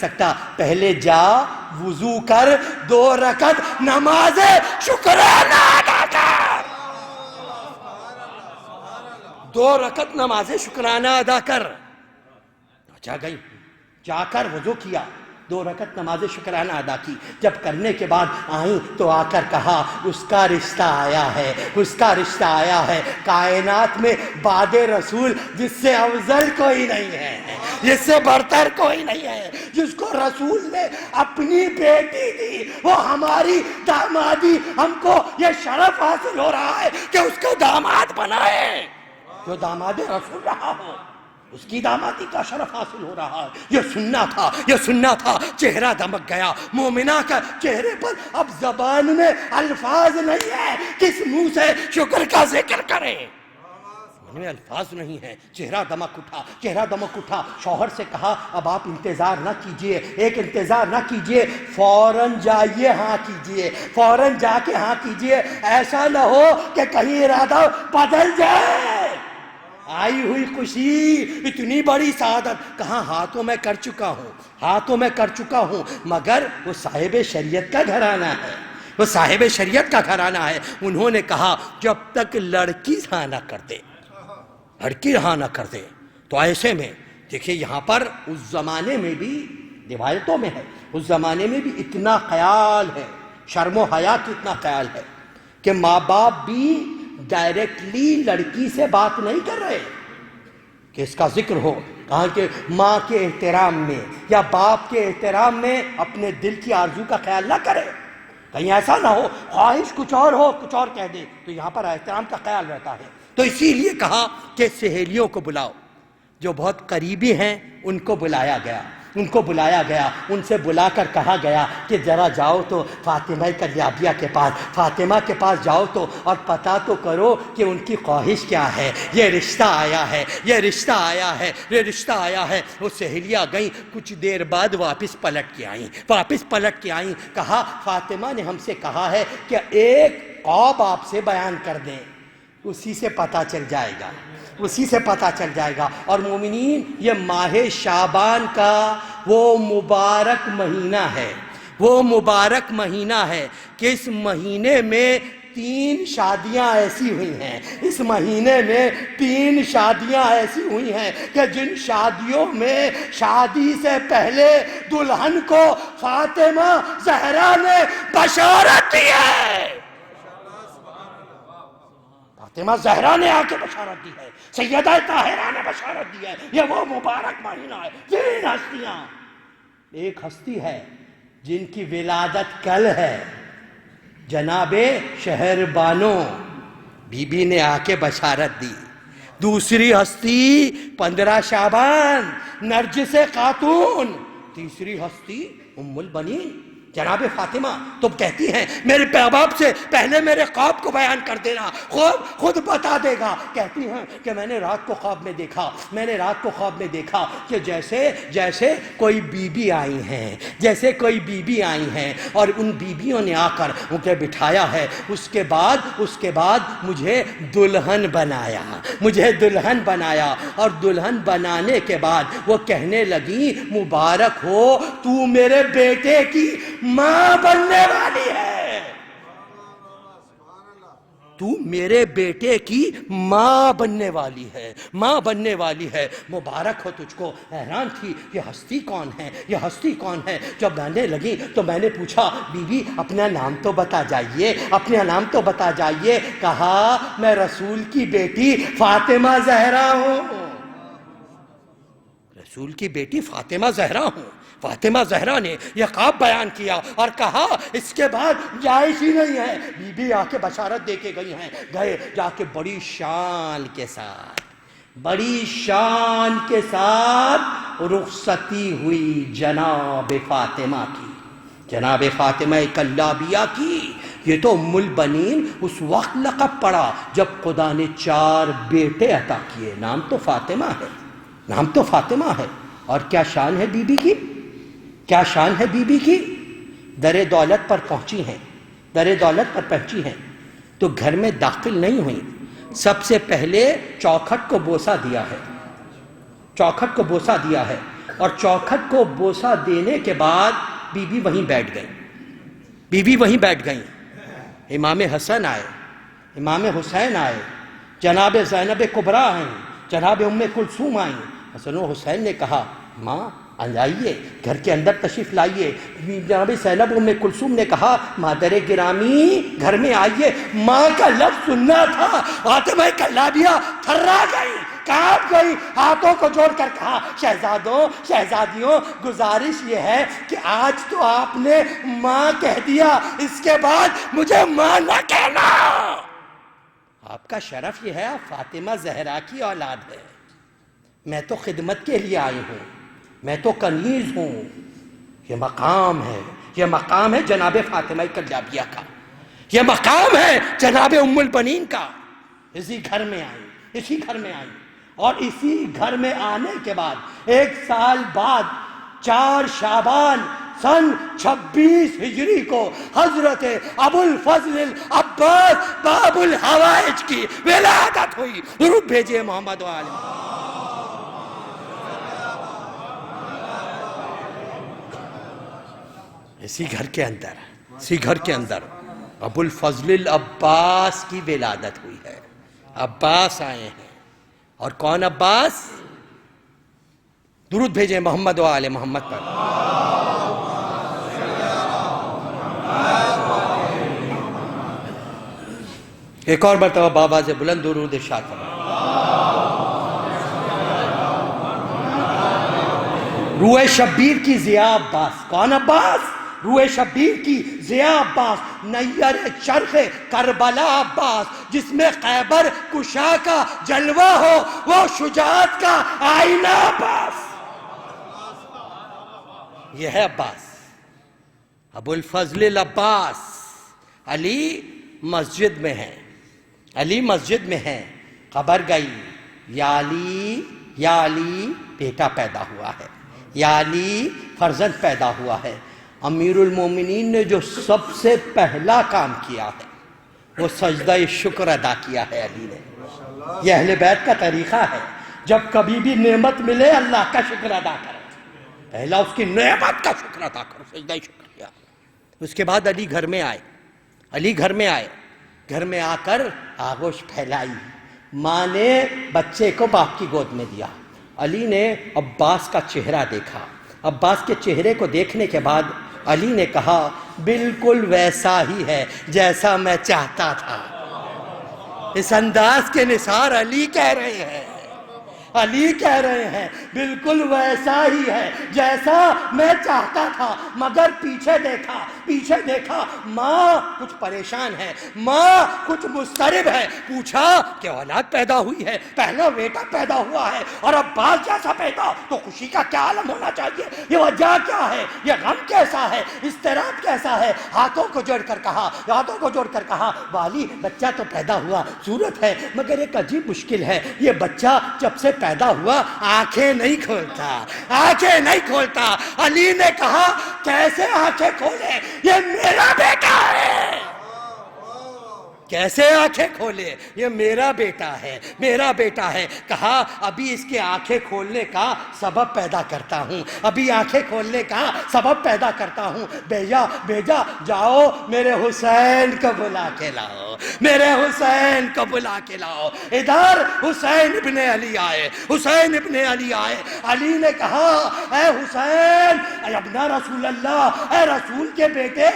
سکتا، پہلے جا وضو کر 2 رکعت نماز شکرانہ ادا کر. 2 رکعت نماز شکرانہ ادا کر. جا کر وضو کیا، 2 رکعت نماز شکرانہ ادا کی. جب کرنے کے بعد آئیں تو آ کر کہا اس کا رشتہ آیا ہے، اس کا رشتہ آیا ہے. کائنات میں بعد رسول جس سے افضل کوئی نہیں ہے، جس سے برتر کوئی نہیں ہے، جس کو رسول نے اپنی بیٹی دی، وہ ہماری دامادی، ہم کو یہ شرف حاصل ہو رہا ہے کہ اس کو داماد بنائے. جو داماد رسول رہا ہو اس کی دامادی کا شرف حاصل ہو رہا ہے. یہ سننا تھا، یہ سننا تھا. چہرہ دمک گیا مومنہ کا. چہرے پر اب زبان میں الفاظ نہیں ہے، کس منہ سے شکر کا ذکر کریں، میں الفاظ نہیں ہے. چہرہ دمک اٹھا، چہرہ دمک اٹھا. شوہر سے کہا اب آپ انتظار نہ کیجئے، ایک انتظار نہ کیجئے، فوراً جائیے ہاں کیجئے، فوراً جا کے ہاں کیجئے. ایسا نہ ہو کہ کہیں ارادہ بدل جائے. آئی ہوئی خوشی، اتنی بڑی سعادت. کہاں ہاتھوں میں کر چکا ہوں، ہاتھوں میں کر چکا ہوں، مگر وہ صاحب شریعت کا گھرانہ ہے، وہ صاحب شریعت کا گھرانہ ہے. انہوں نے کہا جب تک لڑکی ہاں نہ کر دے، لڑکی ہاں نہ کر دے. تو ایسے میں دیکھیے یہاں پر اس زمانے میں بھی روایتوں میں ہے، اس زمانے میں بھی اتنا خیال ہے، شرم و حیا کی اتنا خیال ہے کہ ماں باپ بھی ڈائریکٹلی لڑکی سے بات نہیں کر رہے کہ اس کا ذکر ہو. کہا کہ ماں کے احترام میں یا باپ کے احترام میں اپنے دل کی آرزو کا خیال نہ کرے، کہیں ایسا نہ ہو خواہش کچھ اور ہو کچھ اور کہہ دے. تو یہاں پر احترام کا خیال رہتا ہے. تو اسی لیے کہا کہ سہیلیوں کو بلاؤ، جو بہت قریبی ہیں ان کو بلایا گیا، ان کو بلایا گیا. ان سے بلا کر کہا گیا کہ ذرا جاؤ تو فاطمہ کلیابیہ کے پاس، فاطمہ کے پاس جاؤ تو اور پتہ تو کرو کہ ان کی خواہش کیا ہے. یہ رشتہ آیا ہے، یہ رشتہ آیا ہے، یہ رشتہ آیا ہے. وہ سہیلیاں گئیں، کچھ دیر بعد واپس پلٹ کے آئیں، واپس پلٹ کے آئیں. کہا فاطمہ نے ہم سے کہا ہے کہ ایک خواب آپ سے بیان کر دیں، اسی سے پتہ چل جائے گا، اسی سے پتہ چل جائے گا. اور مومنین یہ ماہ شعبان کا وہ مبارک مہینہ ہے، وہ مبارک مہینہ ہے کہ اس مہینے میں 3 شادیاں ایسی ہوئی ہیں، اس مہینے میں 3 شادیاں ایسی ہوئی ہیں کہ جن شادیوں میں شادی سے پہلے دلہن کو فاطمہ زہرا نے بشارت دی ہے. فاطمہ زہرا نے آ کے بشارت دی ہے، سیدہ طاہرہ نے بشارت دی ہے. یہ وہ مبارک مہینہ ہے. 3 ہستیاں، ایک ہستی ہے جن کی ولادت کل ہے، جناب شہر بانو بی بی نے آ کے بشارت دی. دوسری ہستی 15 شعبان نرجس خاتون. تیسری ہستی ام البنین جناب فاطمہ. تو کہتی ہیں میرے باپ سے پہلے میرے خواب کو بیان کر دینا، خواب خود بتا دے گا. کہتی ہیں کہ میں نے رات کو خواب میں دیکھا، میں نے رات کو خواب میں دیکھا کہ جیسے کوئی بی بی آئی ہیں، جیسے کوئی بی بی آئی ہیں اور ان بیویوں نے آ کر مجھے بٹھایا ہے. اس کے بعد مجھے دلہن بنایا، مجھے دلہن بنایا. اور دلہن بنانے کے بعد وہ کہنے لگی مبارک ہو تو میرے بیٹے کی ماں بننے والی ہے، تو میرے بیٹے کی ماں بننے والی ہے، ماں بننے والی ہے. مبارک ہو تجھ کو. حیران تھی یہ ہستی کون ہے، یہ ہستی کون ہے. جب بننے لگی تو میں نے پوچھا بی بی اپنا نام تو بتا جائیے، اپنا نام تو بتا جائیے. کہا میں رسول کی بیٹی فاطمہ زہرا ہوں، رسول کی بیٹی فاطمہ زہرا ہوں. فاطمہ زہرا نے یہ خواب بیان کیا اور کہا اس کے بعد جائز ہی نہیں ہے. بی بی آ کے بشارت دے کے گئی ہیں. گئے جا کے بڑی شان کے ساتھ، بڑی شان کے ساتھ رخصتی ہوئی جناب فاطمہ کی، جناب فاطمہ کلابیہ کی. یہ تو ام البنین اس وقت لقب پڑا جب خدا نے 4 بیٹے عطا کیے. نام تو فاطمہ ہے، نام تو فاطمہ ہے. اور کیا شان ہے بی بی کی، کیا شان ہے بی بی کی. در دولت پر پہنچی ہیں، در دولت پر پہنچی ہیں تو گھر میں داخل نہیں ہوئیں. سب سے پہلے چوکھٹ کو بوسہ دیا ہے، چوکھٹ کو بوسہ دیا ہے. اور چوکھٹ کو بوسہ دینے کے بعد بی بی وہیں بیٹھ گئیں، بی بی وہیں بیٹھ گئیں. امام حسن آئے، امام حسین آئے، جناب زینب کبریٰ آئیں، جناب ام کلثوم آئیں. حسن و حسین نے کہا ماں آئیے گھر کے اندر تشریف لائیے. جناب زینب ام کلثوم نے کہا مادر گرامی گھر میں آئیے. ماں کا لفظ سننا تھا. فاطمہ کلابیہ تھرا گئی، کانپ گئی، ہاتھوں کو جوڑ کر کہا شہزادوں شہزادیوں گزارش یہ ہے کہ آج تو آپ نے ماں کہہ دیا، اس کے بعد مجھے ماں نہ کہنا. آپ کا شرف یہ ہے آپ فاطمہ زہرا کی اولاد ہے. میں تو خدمت کے لیے آئی ہوں، میں تو کنیز ہوں. یہ مقام ہے، یہ مقام ہے جناب فاطمہ کلابیہ کا، یہ مقام ہے جناب ام البنین کا. اسی گھر میں آئی، اسی گھر میں آئی. اور اسی گھر میں آنے کے بعد 1 سال بعد 4 شعبان سن 26 ہجری کو حضرت ابو الفضل العباس باب الحوائج کی ولادت ہوئی. درود بھیجئے محمد و آل محمد. اسی گھر کے اندر ابو الفضل العباس کی ولادت ہوئی ہے. عباس آئے ہیں. اور کون عباس؟ درود بھیجیں محمد و آل محمد پر. ایک اور مرتبہ بابا سے بلند درود ارشاد فرمائیں. روح شبیر کی ضیاء عباس. کون عباس؟ روح شبیر کی ضیاء عباس. نیر چرخ کربلا عباس. جس میں خیبر کشا کا جلوہ ہو وہ شجاعت کا آئینہ عباس. یہ ہے عباس، ابو الفضل العباس. علی مسجد میں ہیں، علی مسجد میں ہیں. خبر گئی یا علی بیٹا پیدا ہوا ہے، یا علی فرزند پیدا ہوا ہے. امیر المومنین نے جو سب سے پہلا کام کیا ہے وہ سجدہ شکر ادا کیا ہے علی نے. یہ اہل بیت کا طریقہ ہے، جب کبھی بھی نعمت ملے اللہ کا شکر ادا کرو. پہلا اس کی نعمت کا شکر ادا کرو، سجدہ شکر کیا. اس کے بعد علی گھر میں آئے. گھر میں آ کر آغوش پھیلائی. ماں نے بچے کو باپ کی گود میں دیا. علی نے عباس کا چہرہ دیکھا. عباس کے چہرے کو دیکھنے کے بعد علی نے کہا بالکل ویسا ہی ہے جیسا میں چاہتا تھا. اس انداز کے نثار علی کہہ رہے ہیں، علی کہہ رہے ہیں بالکل ویسا ہی ہے جیسا میں چاہتا تھا. مگر پیچھے دیکھا ماں کچھ پریشان ہے، ماں کچھ مضطرب ہے. پوچھا کہ اولاد پیدا ہوئی ہے، پہلا بیٹا پیدا ہوا ہے اور عباس جیسا بیٹا، تو خوشی کا کیا عالم ہونا چاہیے. یہ وجہ کیا ہے، یہ غم کیسا ہے، اضطراب کیسا ہے. ہاتھوں کو جوڑ کر کہا والی بچہ تو پیدا ہوا، صورت ہے، مگر ایک عجیب مشکل ہے. یہ بچہ جب سے پیدا ہوا آنکھیں نہیں کھولتا. علی نے کہا کیسے آنکھیں کھولے، یہ میرا بیٹا ہے. کیسے آنکھیں کھولے، یہ میرا بیٹا ہے. کہا ابھی اس کے آنکھیں کھولنے کا سبب پیدا کرتا ہوں. بیجا جاؤ میرے حسین کو بلا کے لاؤ. ادھر حسین ابن علی آئے. علی نے کہا اے حسین، اے ابن رسول اللہ، اے رسول کے بیٹے،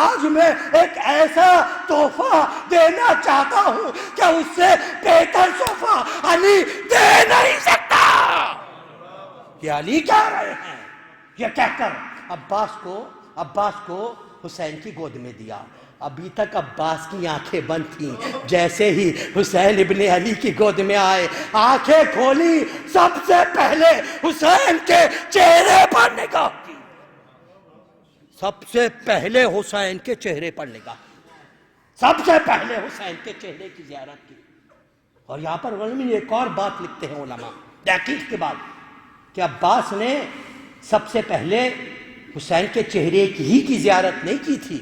آج میں ایک ایسا تحفہ دینا چاہتا ہوں کہ اس سے بہتر تحفہ علی دے نہیں سکتا. یہ علی کہہ رہے ہیں. یہ کہہ کر عباس کو حسین کی گود میں دیا. ابھی تک عباس کی آنکھیں بند تھیں. جیسے ہی حسین ابن علی کی گود میں آئے، آنکھیں کھولی، سب سے پہلے حسین کے چہرے پر نگاہ کی. سب سے پہلے حسین کے چہرے کی زیارت کی. اور یہاں پر علماء ایک اور بات لکھتے ہیں علماء تحقیق کے بعد کہ عباس نے سب سے پہلے حسین کے چہرے کی زیارت نہیں کی تھی،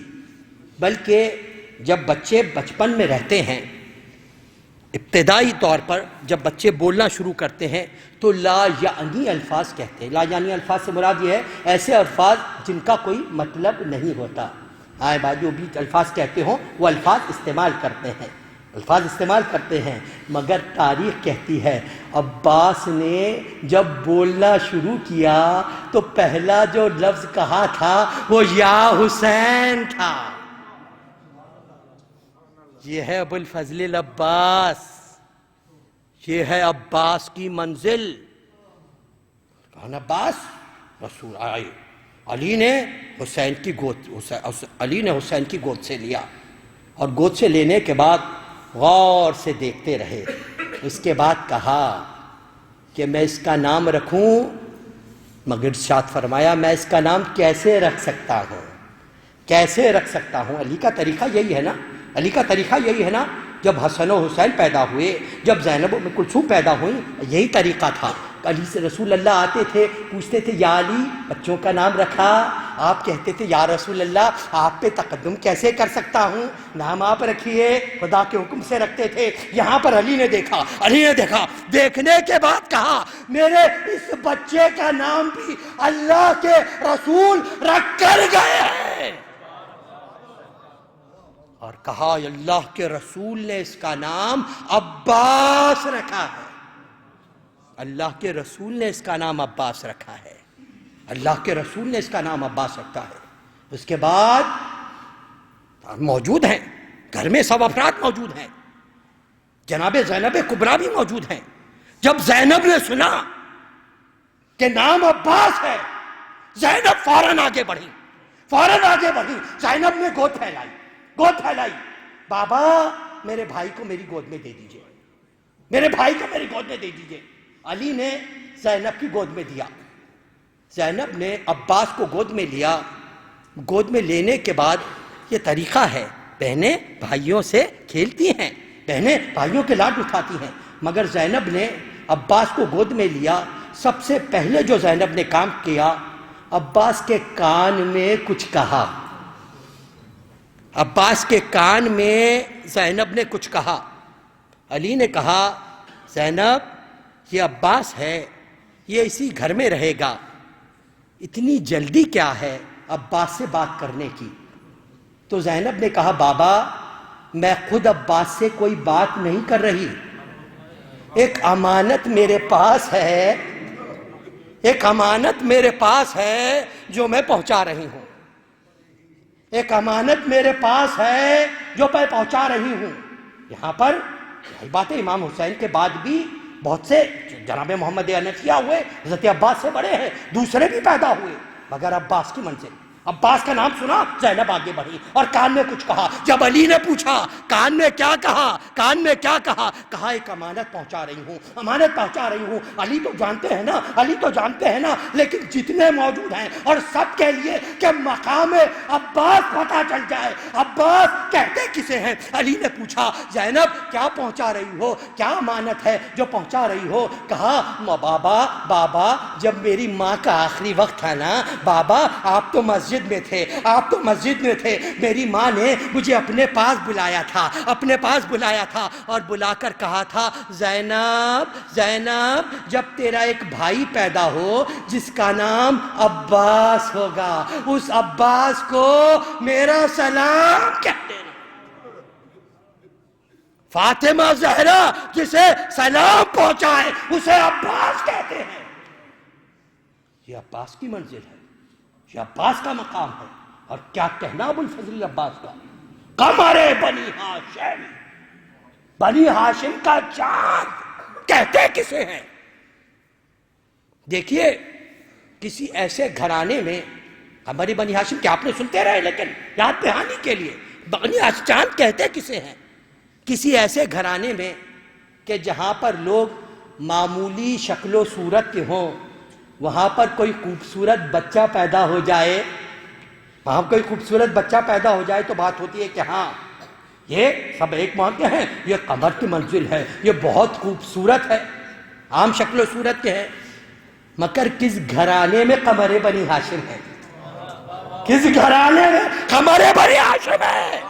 بلکہ جب بچے بچپن میں رہتے ہیں، ابتدائی طور پر جب بچے بولنا شروع کرتے ہیں تو لا یعنی الفاظ کہتے ہیں. لا یعنی الفاظ سے مراد یہ ہے ایسے الفاظ جن کا کوئی مطلب نہیں ہوتا. آئے بھائی جو بھی الفاظ کہتے ہوں وہ الفاظ استعمال کرتے ہیں. الفاظ استعمال کرتے ہیں، مگر تاریخ کہتی ہے عباس نے جب بولنا شروع کیا تو پہلا جو لفظ کہا تھا وہ یا حسین تھا۔ یہ ہے ابو الفضل العباس، یہ ہے عباس کی منزل۔ کہا عباس رسول آئے، علی نے حسین کی گود سے لیا، اور گود سے لینے کے بعد غور سے دیکھتے رہے۔ اس کے بعد کہا کہ میں اس کا نام رکھوں، مگر ارشاد فرمایا میں اس کا نام کیسے رکھ سکتا ہوں، کیسے رکھ سکتا ہوں؟ علی کا طریقہ یہی ہے نا، علی کا طریقہ یہی ہے نا، جب حسن و حسین پیدا ہوئے، جب زینب و کلثوم پیدا ہوئیں، یہی طریقہ تھا۔ علی سے رسول اللہ آتے تھے، پوچھتے تھے یا علی بچوں کا نام رکھا؟ آپ کہتے تھے یا رسول اللہ آپ پہ تقدم کیسے کر سکتا ہوں، نام آپ رکھیے، خدا کے حکم سے رکھتے تھے۔ یہاں پر علی نے دیکھا، دیکھنے کے بعد کہا میرے اس بچے کا نام بھی اللہ کے رسول رکھ کر گئے ہیں، اور کہا اللہ کے رسول نے اس کا نام عباس رکھا ہے، اللہ کے رسول نے اس کا نام عباس رکھا ہے، اللہ کے رسول نے اس کا نام عباس رکھا ہے۔ اس کے بعد موجود ہیں، گھر میں سب افراد موجود ہیں، جناب زینب کبریٰ بھی موجود ہیں۔ جب زینب نے سنا کہ نام عباس ہے، زینب فوراً آگے بڑھی، زینب نے گود پھیلائی، بابا میرے بھائی کو میری گود میں دے دیجئے، میرے بھائی کو میری گود میں دے دیجئے۔ علی نے زینب کی گود میں دیا، زینب نے عباس کو گود میں لیا۔ گود میں لینے کے بعد یہ طریقہ ہے، بہنیں بھائیوں سے کھیلتی ہیں، بہنیں بھائیوں کے لاڈ اٹھاتی ہیں، مگر زینب نے عباس کو گود میں لیا۔ سب سے پہلے جو زینب نے کام کیا، عباس کے کان میں کچھ کہا، عباس کے کان میں زینب نے کچھ کہا۔ علی نے کہا زینب یہ عباس ہے، یہ اسی گھر میں رہے گا، اتنی جلدی کیا ہے عباس سے بات کرنے کی؟ تو زینب نے کہا بابا میں خود عباس سے کوئی بات نہیں کر رہی، ایک امانت میرے پاس ہے، ایک امانت میرے پاس ہے جو میں پہنچا رہی ہوں، ایک امانت میرے پاس ہے جو میں پہنچا رہی ہوں۔ یہاں پر یہی بات ہے، امام حسین کے بعد بھی بہت سے جناب محمد حنفیہ ہوئے، حضرت عباس سے بڑے ہیں، دوسرے بھی پیدا ہوئے، مگر عباس کی منزل، عباس کا نام سنا زینب آگے بڑھی اور کان میں کچھ کہا۔ جب علی نے پوچھا کان میں کیا کہا، کان میں کیا کہا، کہا ایک امانت پہنچا رہی ہوں، امانت پہنچا رہی ہوں۔ علی تو جانتے ہیں نا، علی تو جانتے ہیں نا، لیکن جتنے موجود ہیں اور سب کے لیے کہ مقام عباس پتہ چل جائے، عباس کہتے کسے ہیں۔ علی نے پوچھا زینب کیا پہنچا رہی ہو، کیا امانت ہے جو پہنچا رہی ہو؟ کہا بابا جب میری ماں کا آخری وقت تھا نا بابا، آپ تو مسجد میں تھے، میری ماں نے مجھے اپنے پاس بلایا تھا اور بلا کر کہا تھا زینب جب تیرا ایک بھائی پیدا ہو جس کا نام عباس ہوگا، اس عباس کو میرا سلام کہہ دینا۔ فاطمہ زہرا جسے سلام پہنچائے اسے عباس کہتے ہیں۔ یہ عباس کی منزل ہے، یہ عباس کا مقام ہے۔ اور کیا کہنا ابو الفضل عباس کا، قمر بنی ہاشم کا چاند، کہتے کسے ہیں؟ دیکھیے کسی ایسے گھرانے میں، قمر بنی ہاشم کہ آپ نے سنتے رہے لیکن یاد دہانی کے لیے، بنی ہاشم چاند کہتے کسے ہیں؟ کسی ایسے گھرانے میں کہ جہاں پر لوگ معمولی شکل و صورت کے ہوں، وہاں پر کوئی خوبصورت بچہ پیدا ہو جائے، تو بات ہوتی ہے کہ ہاں یہ سب ایک مانتے ہیں یہ قمر کی منزل ہے، یہ بہت خوبصورت ہے، عام شکل و صورت کے ہیں۔ مگر کس گھرانے میں قمر بنی ہاشم ہے؟ کس گھرانے میں قمر بنی ہاشم ہے؟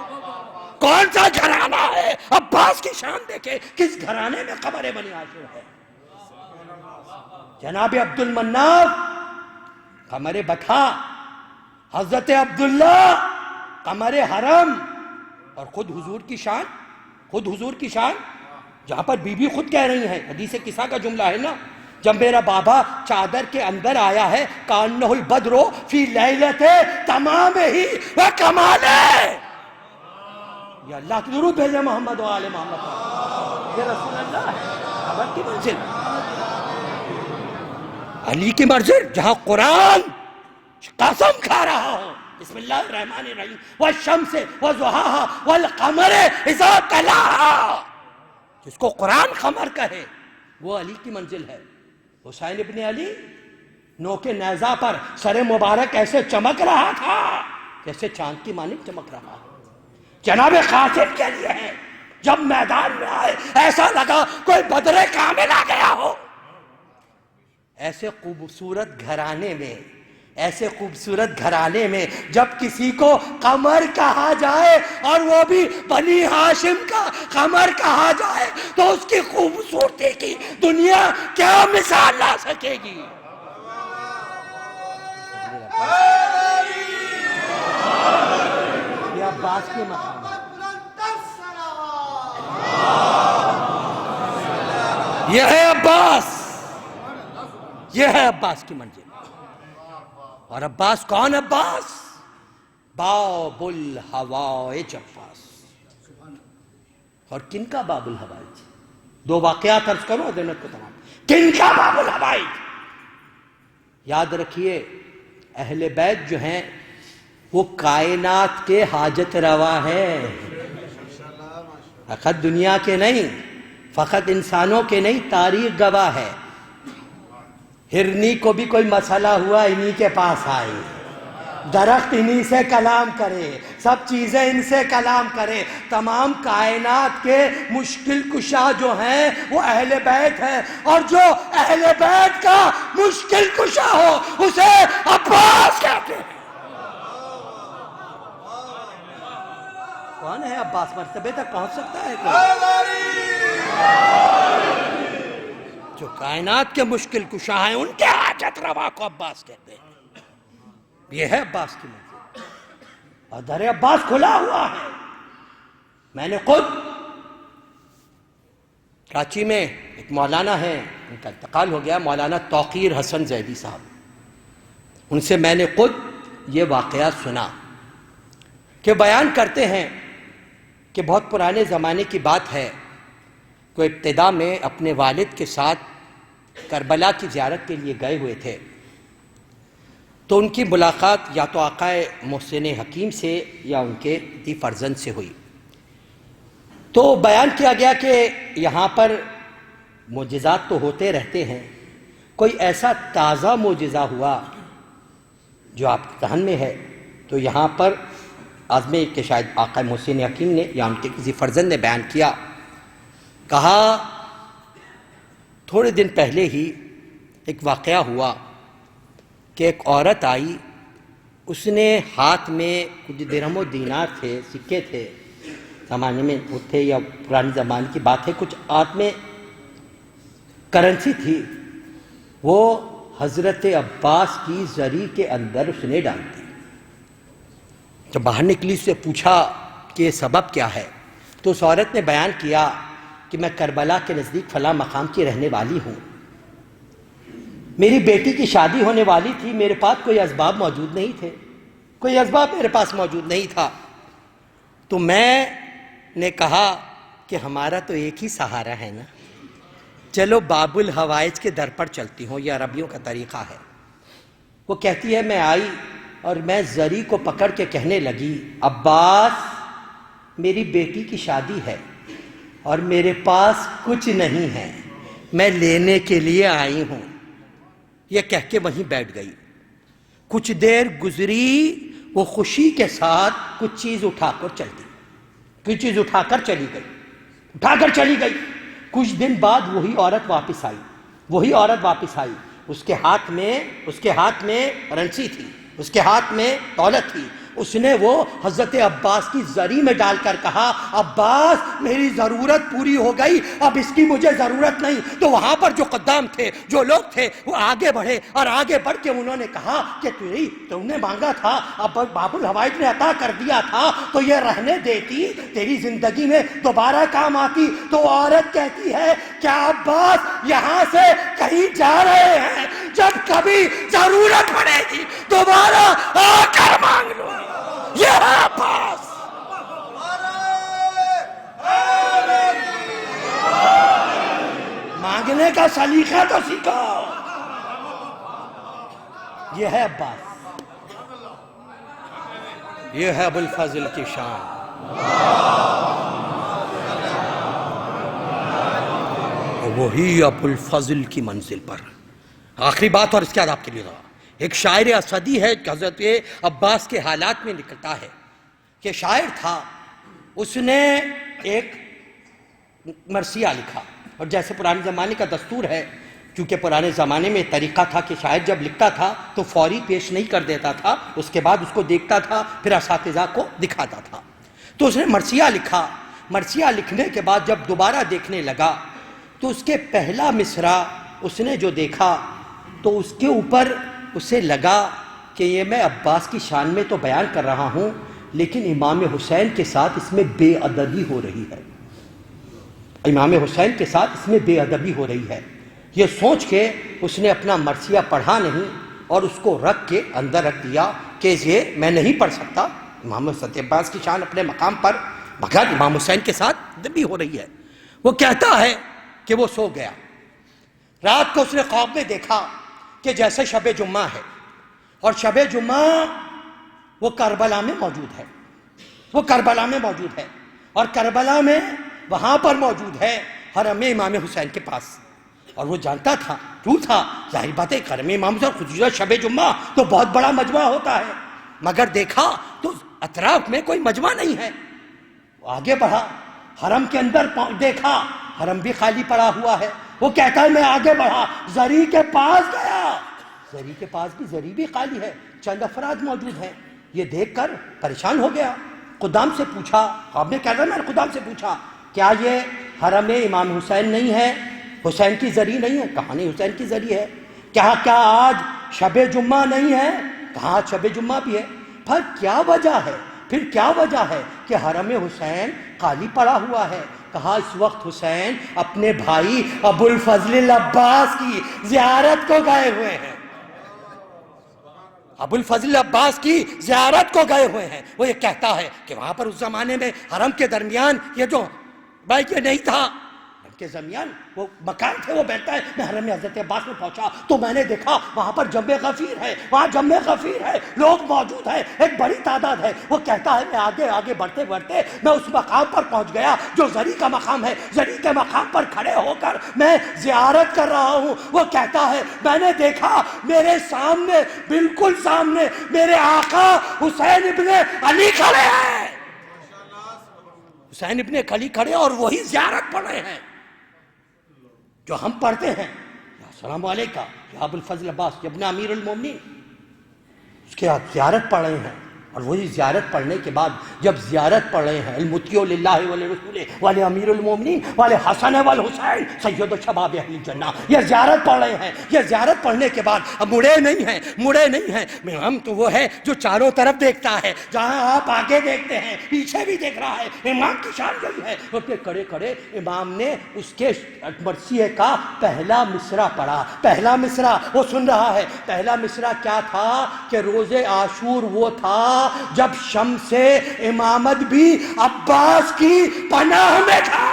کون سا گھرانہ ہے؟ عباس کی شان دیکھے، کس گھرانے میں قمر بنی ہاشم ہے؟ جناب عبد المناف قمر بطحا، حضرت عبداللہ قمر حرم، اور خود حضور کی شان خود حضور کی شان، جہاں پر بی بی خود کہہ رہی ہیں، حدیث کسا کا جملہ ہے نا، جب میرا بابا چادر کے اندر آیا ہے کانہ البدر فی لیلت تمام ہی و کمال ہے، یہ اللہ کی درود بھیجے محمد و آل محمد، یہ رسول اللہ ہے، خبر کی منزل، علی کی منزل، جہاں قرآن قسم کھا رہا ہو بسم اللہ الرحمن الرحیم والشمس وضحاها والقمر اذا تلاها، جس کو قرآن قمر کہے وہ علی کی منزل ہے۔ حسین ابن علی نوک نیزہ پر سر مبارک ایسے چمک رہا تھا جیسے چاند کی مانند چمک رہا ہے۔ جناب قاسم کے لیے ہے، جب میدان میں آئے ایسا لگا کوئی بدر کامل آ گیا ہو۔ ایسے خوبصورت گھرانے میں، ایسے خوبصورت گھرانے میں جب کسی کو قمر کہا جائے اور وہ بھی بنی ہاشم کا قمر کہا جائے تو اس کی خوبصورتی کی دنیا کیا مثال لا سکے گی؟ یہ عباس کی مقام ہے، یہ ہے عباس، یہ ہے عباس کی منزل۔ اور عباس کون؟ عباس باب الحوائج عباس۔ اور کن کا باب الحوائج؟ دو واقعات عرض کرو حضرت کو تمام، کن کا باب الحوائج؟ یاد رکھیے اہل بیت جو ہیں وہ کائنات کے حاجت روا ہیں، فقط دنیا کے نہیں، فقط انسانوں کے نہیں، تاریخ گواہ ہے۔ ہرنی کو بھی کوئی مسئلہ ہوا انہی کے پاس آئی، درخت انہی سے کلام کرے، سب چیزیں ان سے کلام کرے، تمام کائنات کے مشکل کشا جو ہیں وہ اہل بیت ہیں، اور جو اہل بیت کا مشکل کشا ہو اسے عباس کہتے ہیں۔ کون ہے عباس؟ مرتبے تک پہنچ سکتا ہے کوئی؟ جو کائنات کے مشکل کشا ہیں ان کے حاجت روا کو عباس کہتے ہیں۔ یہ ہے عباس کی منزل، اور در عباس کھلا ہوا ہے۔ میں نے خود کراچی میں ایک مولانا ہیں، ان کا انتقال ہو گیا، مولانا توقیر حسن زیدی صاحب، ان سے میں نے خود یہ واقعہ سنا کہ بیان کرتے ہیں کہ بہت پرانے زمانے کی بات ہے، وہ ابتدا میں اپنے والد کے ساتھ کربلا کی زیارت کے لیے گئے ہوئے تھے، تو ان کی ملاقات یا تو آقا محسن حکیم سے یا ان کے دی فرزند سے ہوئی۔ تو بیان کیا گیا کہ یہاں پر معجزات تو ہوتے رہتے ہیں، کوئی ایسا تازہ معجزہ ہوا جو آپ کے ذہن میں ہے؟ تو یہاں پر آزمے کہ شاید آقا محسن حکیم نے یا ان کے کسی فرزند نے بیان کیا، کہا تھوڑے دن پہلے ہی ایک واقعہ ہوا کہ ایک عورت آئی، اس نے ہاتھ میں کچھ درہم و دینار تھے، سکے تھے، زمانے میں وہ تھے یا پرانے زمانے کی بات ہے، کچھ ہاتھ میں کرنسی تھی، وہ حضرت عباس کی زری کے اندر اس نے ڈال دی۔ جب باہر نکلی اس سے پوچھا کہ یہ سبب کیا ہے، تو اس عورت نے بیان کیا کہ میں کربلا کے نزدیک فلاں مقام کی رہنے والی ہوں، میری بیٹی کی شادی ہونے والی تھی، میرے پاس کوئی اسباب موجود نہیں تھے، کوئی اسباب میرے پاس موجود نہیں تھا، تو میں نے کہا کہ ہمارا تو ایک ہی سہارا ہے نا، چلو باب الحوائج کے در پر چلتی ہوں، یہ عربیوں کا طریقہ ہے۔ وہ کہتی ہے میں آئی اور میں زری کو پکڑ کے کہنے لگی، عباس میری بیٹی کی شادی ہے اور میرے پاس کچھ نہیں ہے، میں لینے کے لیے آئی ہوں، یہ کہہ کے وہیں بیٹھ گئی۔ کچھ دیر گزری، وہ خوشی کے ساتھ کچھ چیز اٹھا کر چل دی، کچھ چیز اٹھا کر چلی گئی۔ کچھ دن بعد وہی عورت واپس آئی، اس کے ہاتھ میں کرنسی تھی، اس کے ہاتھ میں دولت تھی، اس نے وہ حضرت عباس کی زری میں ڈال کر کہا عباس میری ضرورت پوری ہو گئی، اب اس کی مجھے ضرورت نہیں۔ تو وہاں پر جو قدام تھے، جو لوگ تھے، وہ آگے بڑھے اور آگے بڑھ کے انہوں نے کہا کہ تم نے مانگا تھا، اب باب الحوائج نے عطا کر دیا تھا تو یہ رہنے دیتی، تیری زندگی میں دوبارہ کام آتی۔ تو عورت کہتی ہے کیا عباس یہاں سے کہیں جا رہے ہیں؟ جب کبھی ضرورت پڑے گی دوبارہ آ کر مانگ لو۔ یہ ہے عباس۔ مانگنے کا سلیقہ تو سیکھو۔ یہ ہے عباس، یہ ہے ابو الفضل کی شان۔ وہی ابو الفضل کی منزل پر آخری بات، اور اس کے بعد آپ کے لیے دعا۔ ایک شاعر اسدی ہے حضرت عباس کے حالات میں نکلتا ہے کہ شاعر تھا، اس نے ایک مرثیہ لکھا، اور جیسے پرانے زمانے کا دستور ہے، کیونکہ پرانے زمانے میں طریقہ تھا کہ شاعر جب لکھتا تھا تو فوری پیش نہیں کر دیتا تھا، اس کے بعد اس کو دیکھتا تھا، پھر اساتذہ کو دکھاتا تھا۔ تو اس نے مرثیہ لکھا۔ مرثیہ لکھنے کے بعد جب دوبارہ دیکھنے لگا تو اس کے پہلا مصرع اس نے جو دیکھا تو اس کے اوپر اسے لگا کہ یہ میں عباس کی شان میں تو بیان کر رہا ہوں، لیکن امام حسین کے ساتھ اس میں بے ادبی ہو رہی ہے، امام حسین کے ساتھ اس میں بے ادبی ہو رہی ہے۔ یہ سوچ کے اس نے اپنا مرثیہ پڑھا نہیں اور اس کو رکھ کے اندر رکھ دیا کہ یہ میں نہیں پڑھ سکتا، امام حضرت عباس کی شان اپنے مقام پر، مگر امام حسین کے ساتھ ادبی ہو رہی ہے۔ وہ کہتا ہے کہ وہ سو گیا، رات کو اس نے خواب میں دیکھا کہ جیسے شب جمعہ ہے، اور شب جمعہ وہ کربلا میں موجود ہے، وہ کربلا میں موجود ہے، اور کربلا میں وہاں پر موجود ہے حرم امام حسین کے پاس۔ اور وہ جانتا تھا، کیوں تھا؟ ظاہر بات ہے حرم امام حسین خصوصاً شب جمعہ تو بہت بڑا مجمع ہوتا ہے، مگر دیکھا تو اطراف میں کوئی مجمع نہیں ہے۔ وہ آگے بڑھا، حرم کے اندر دیکھا، حرم بھی خالی پڑا ہوا ہے۔ وہ کہتا ہے میں آگے بڑھا، زری کے پاس گیا، زری کے پاس بھی زری بھی خالی ہے، چند افراد موجود ہیں۔ یہ دیکھ کر پریشان ہو گیا، خدام سے پوچھا، خواب میں کہہ رہا میں نے خدام سے پوچھا کیا یہ حرم امام حسین نہیں ہے، حسین کی زری نہیں ہے؟ کہا نہیں، حسین کی زری ہے۔ کیا آج شب جمعہ نہیں ہے؟ کہا آج شب جمعہ بھی ہے۔ پھر کیا وجہ ہے؟ پھر کیا وجہ ہے کہ حرم حسین خالی پڑا ہوا ہے؟ کہا اس وقت حسین اپنے بھائی ابو الفضل العباس کی زیارت کو گئے ہوئے ہیں، ابو الفضل عباس کی زیارت کو گئے ہوئے ہیں۔ وہ یہ کہتا ہے کہ وہاں پر اس زمانے میں حرم کے درمیان یہ جو بھائی یہ نہیں تھا، حرم کے درمیان وہ مکان تھے، وہ بیٹھتا ہے۔ میں حرم حضرت عباس میں پہنچا تو میں نے دیکھا وہاں پر جمع غفیر ہے، وہاں جمع غفیر ہے، لوگ موجود ہیں، ایک بڑی تعداد ہے۔ وہ کہتا ہے میں آگے بڑھتے بڑھتے میں اس مقام پر پہنچ گیا جو زری کا مقام ہے، زری کے مقام پر کھڑے ہو کر میں زیارت کر رہا ہوں۔ وہ کہتا ہے میں نے دیکھا میرے سامنے، بالکل سامنے میرے آقا حسین ابن علی کھڑے ہیں، حسین ابن علی کھڑے اور وہی زیارت پڑھ رہے ہیں جو ہم پڑھتے ہیں، یا السلام علیکہ یا ابو الفضل عباس یا ابن امیر المومنین، اس کے بعد زیارت پڑھ رہے ہیں۔ اور وہی زیارت پڑھنے کے بعد جب زیارت پڑھ رہے ہیں المطیع للہ ولرسول والے امیر المومنین والے حسن والحسین سید شباب اہل الجنہ، یہ زیارت پڑھ رہے ہیں۔ یہ زیارت پڑھنے کے بعد اب مڑے نہیں ہیں، ہم تو وہ ہے جو چاروں طرف دیکھتا ہے، جہاں آپ آگے دیکھتے ہیں پیچھے بھی دیکھ رہا ہے، امام کی شان یہی ہے۔ اس کے کھڑے کھڑے امام نے اس کے مرثیے کا پہلا مصرع پڑھا، پہلا مصرع وہ سن رہا ہے۔ پہلا مصرع کیا تھا کہ روز عاشور وہ تھا جب شمس امامت بھی عباس کی پناہ میں تھا۔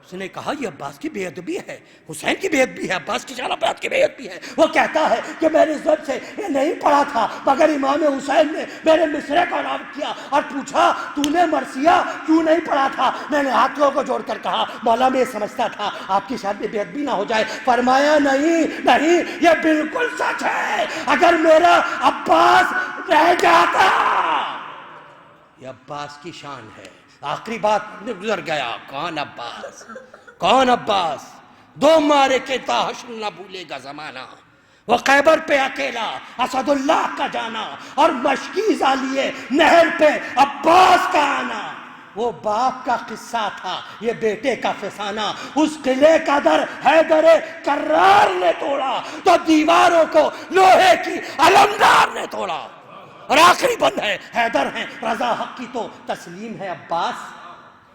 اس نے کہا یہ عباس کی بے ادبی ہے، حسین کی بے ادبی ہے، عباس کی شان عباس کی بے ادبی ہے۔ وہ کہتا ہے کہ میں نے ضبط سے یہ نہیں پڑھا تھا، مگر امام حسین نے میرے مصرع کا نام کیا اور پوچھا تو نے مرثیہ کیوں نہیں پڑھا تھا؟ میں نے ہاتھوں کو جوڑ کر کہا مولا میں سمجھتا تھا آپ کی شان میں بے ادبی نہ ہو جائے۔ فرمایا نہیں، یہ بالکل سچ ہے، اگر میرا عباس رہ جاتا، یہ عباس کی شان ہے۔ آخری بات گزر گیا، کون عباس؟ دو مارے کے تا حشر نہ بھولے گا زمانہ۔ وہ خیبر پہ اکیلا اسد اللہ کا جانا اور مشکیزہ لیے نہر پہ عباس کا آنا. وہ باپ کا قصہ تھا، یہ بیٹے کا فسانہ. اس قلعے کا در حیدر کرار نے توڑا تو دیواروں کو لوہے کی علمدار نے توڑا. اور آخری بند ہے، حیدر ہیں رضا حق کی تو تسلیم ہے عباس.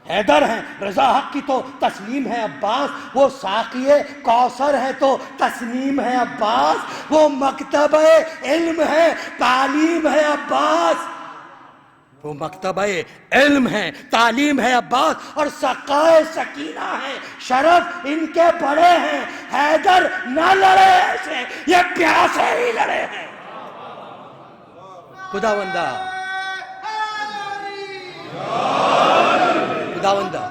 حیدر ہیں رضا حق کی تو تسلیم ہے عباس. وہ ساقی کوثر ہے تو تسلیم ہے عباس. وہ مکتبہ علم ہے تعلیم ہے عباس. وہ مکتبہ علم ہے تعلیم ہے عباس. اور سقائے سکینہ ہے شرف ان کے بڑے ہیں. حیدر نہ لڑے ایسے، یہ پیاسے ہی لڑے ہیں. خداوندہ خداوندہ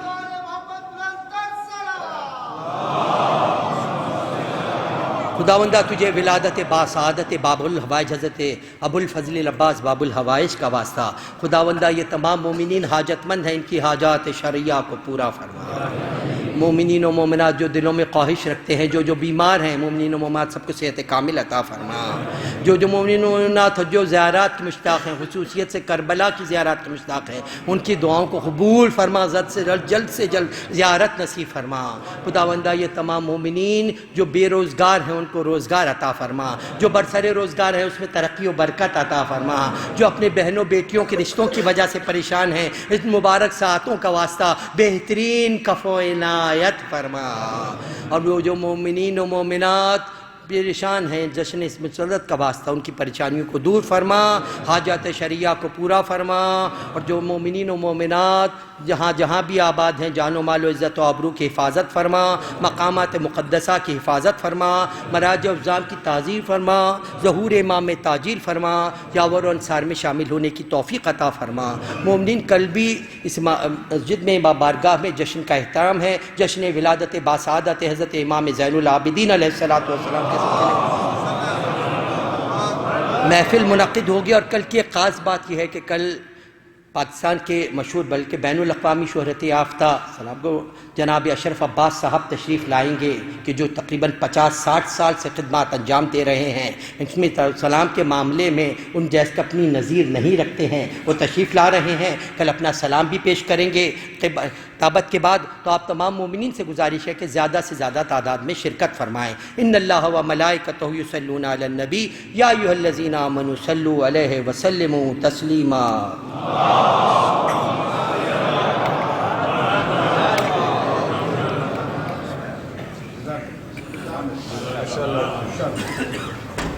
خداوندہ تجھے ولادت باسعادت باب الحوائج حضرت ابو الفضل العباس باب الحوائج کا واسطہ. خداوندہ یہ تمام مومنین حاجت مند ہیں، ان کی حاجات شرعیہ کو پورا فرما. مومنین و مومنات جو دلوں میں خواہش رکھتے ہیں، جو بیمار ہیں، مومنین و مومنات سب کو صحت کامل عطا فرما. جو مومنین و مومنات جو زیارات کی مشتاق ہیں، خصوصیت سے کربلا کی زیارات کی مشتاق ہیں، ان کی دعاؤں کو قبول فرما. جلد سے جلد زیارت نصیب فرما. خداوندہ یہ تمام مومنین جو بے روزگار ہیں ان کو روزگار عطا فرما. جو برسر روزگار ہیں اس میں ترقی و برکت عطا فرما. جو اپنے بہنوں بیٹیوں کے رشتوں کی وجہ سے پریشان ہیں، اس مبارک ساعتوں کا واسطہ بہترین کفو عنایت فرما. اور وہ جو مومنین و مومنات پریشان ہیں، جشن اس مسرت کا واسطہ ان کی پریشانیوں کو دور فرما. حاجات شرعیہ کو پورا فرما. اور جو مومنین و مومنات جہاں بھی آباد ہیں، جان و مال و عزت و آبرو کی حفاظت فرما. مقامات مقدسہ کی حفاظت فرما. مراجع افضام کی تعزیر فرما. ظہور امام میں تاجیل فرما. یاور و انصار میں شامل ہونے کی توفیق عطا فرما. مومنین کل بھی اس مسجد میں بارگاہ میں جشن کا احترام ہے. جشن ولادت باسعادت حضرت امام زین العابدین علیہ السلام کے محفل منعقد ہوگی. اور کل کی ایک خاص بات یہ ہے کہ کل پاکستان کے مشہور بلکہ بین الاقوامی شہرت یافتہ جناب اشرف عباس صاحب تشریف لائیں گے، کہ جو تقریباً 50-60 سال سے خدمات انجام دے رہے ہیں. اس میں سلام کے معاملے میں ان جیسے اپنی نظیر نہیں رکھتے ہیں. وہ تشریف لا رہے ہیں، کل اپنا سلام بھی پیش کریں گے خطابت کے بعد. تو آپ تمام مومنین سے گزارش ہے کہ زیادہ سے زیادہ تعداد میں شرکت فرمائیں. ان اللہ و ملائکتہ یصلون علی النبی یا ایھا الذین آمنوا صلوا علیہ وسلموا تسلیما. ماشاء اللہ.